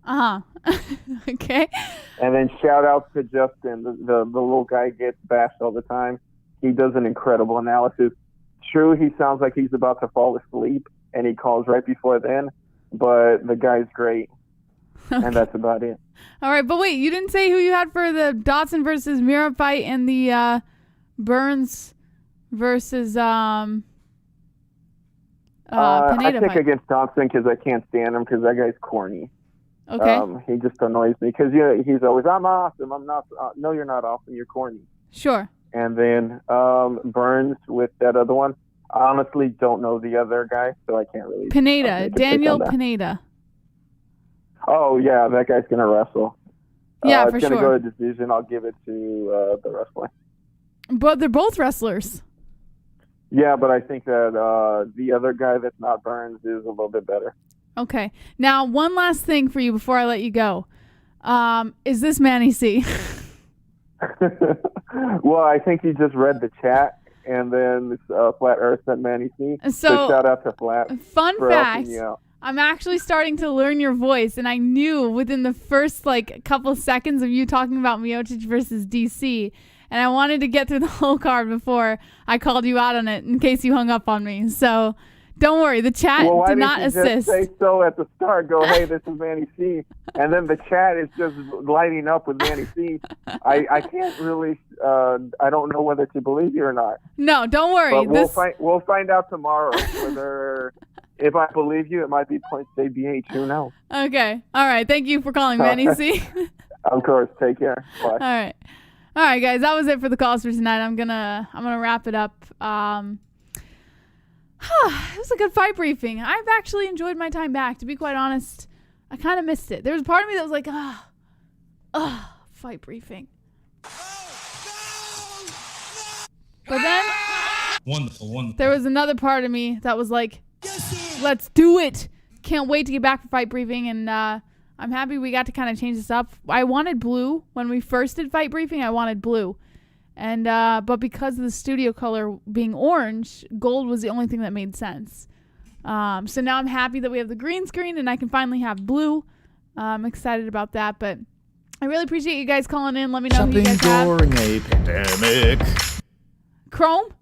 Okay. And then shout out to Justin. The little guy gets bashed all the time. He does an incredible analysis. True, he sounds like he's about to fall asleep, and he calls right before then, but the guy's great. Okay. And that's about it. All right, but wait, you didn't say who you had for the Dodson versus Merab fight and the Burns versus Pineda I pick fight. against Dodson because I can't stand him because that guy's corny. Okay. He just annoys me because he's always, I'm awesome. I'm not. No, you're not awesome. You're corny. Sure. and then Burns with that other one. I honestly don't know the other guy, so I can't really. Pineda, Daniel Pineda. Oh yeah, that guy's gonna wrestle. Yeah, it's for gonna sure. go to decision. I'll give it to the wrestler. But they're both wrestlers. Yeah, but I think that the other guy that's not Burns is a little bit better. Okay. Now, one last thing for you before I let you go. Is this Manny C? Well, I think he just read the chat, and then Flat Earth sent Manny C. So shout out to Flat. Fun for fact. helping you out. I'm actually starting to learn your voice, and I knew within the first couple seconds of you talking about Miocic versus DC, and I wanted to get through the whole card before I called you out on it in case you hung up on me. So don't worry, the chat did not assist. Just say so at the start? Go, hey, this is Manny C, and then the chat is just lighting up with Manny C. I can't really. I don't know whether to believe you or not. No, don't worry. But we'll find out tomorrow whether. If I believe you, it might be points ABH. Who knows? Okay. All right. Thank you for calling, Manny C. Of course. Take care. Bye. All right, guys. That was it for the calls for tonight. I'm gonna wrap it up. It was a good fight briefing. I've actually enjoyed my time back. To be quite honest, I kind of missed it. There was a part of me that was like, fight briefing. But then Wonderful. there was another part of me that was like, let's do it. Can't wait to get back for fight briefing, and I'm happy we got to kind of change this up. I wanted blue when we first did fight briefing. I wanted blue, and but because of the studio color being orange, gold was the only thing that made sense. So now I'm happy that we have the green screen and I can finally have blue. I'm excited about that, but I really appreciate you guys calling in. Let me know who you guys have. During a pandemic. Chrome?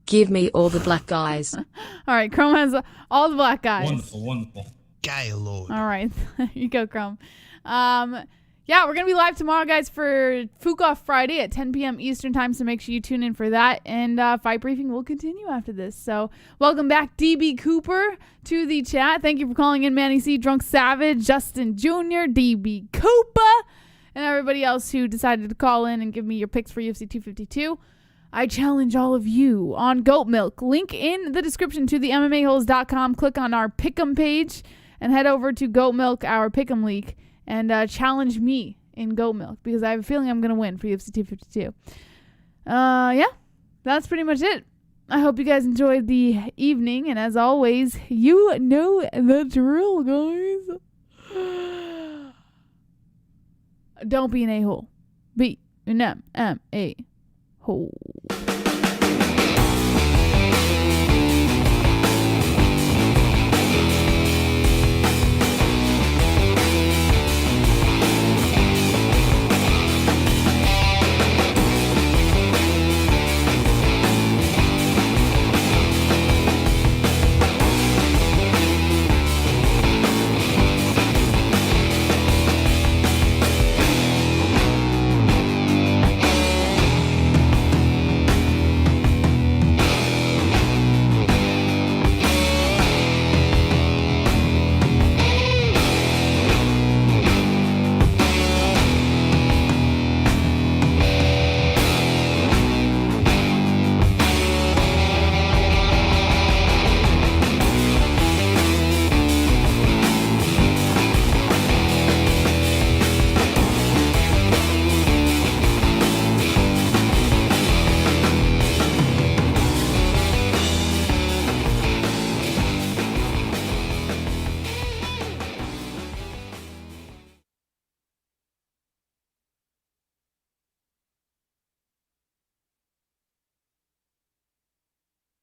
Give me all the black guys. All right, Chrome has all the black guys. Wonderful. Gaylord. All right, there you go, Chrome. Yeah, we're going to be live tomorrow, guys, for Fukoff Friday at 10 p.m. Eastern time, so make sure you tune in for that. And fight briefing will continue after this. So welcome back, DB Cooper, to the chat. Thank you for calling in, Manny C, Drunk Savage, Justin Jr., DB Cooper, and everybody else who decided to call in and give me your picks for UFC 252. I challenge all of you on Goat Milk. Link in the description to the MMA-Holes.com. Click on our Pick'em page and head over to Goat Milk, our Pick'em League, and challenge me in Goat Milk because I have a feeling I'm going to win for UFC 252. Yeah, that's pretty much it. I hope you guys enjoyed the evening, and as always, you know the drill, guys. Don't be an a-hole. Be an MMA-hole.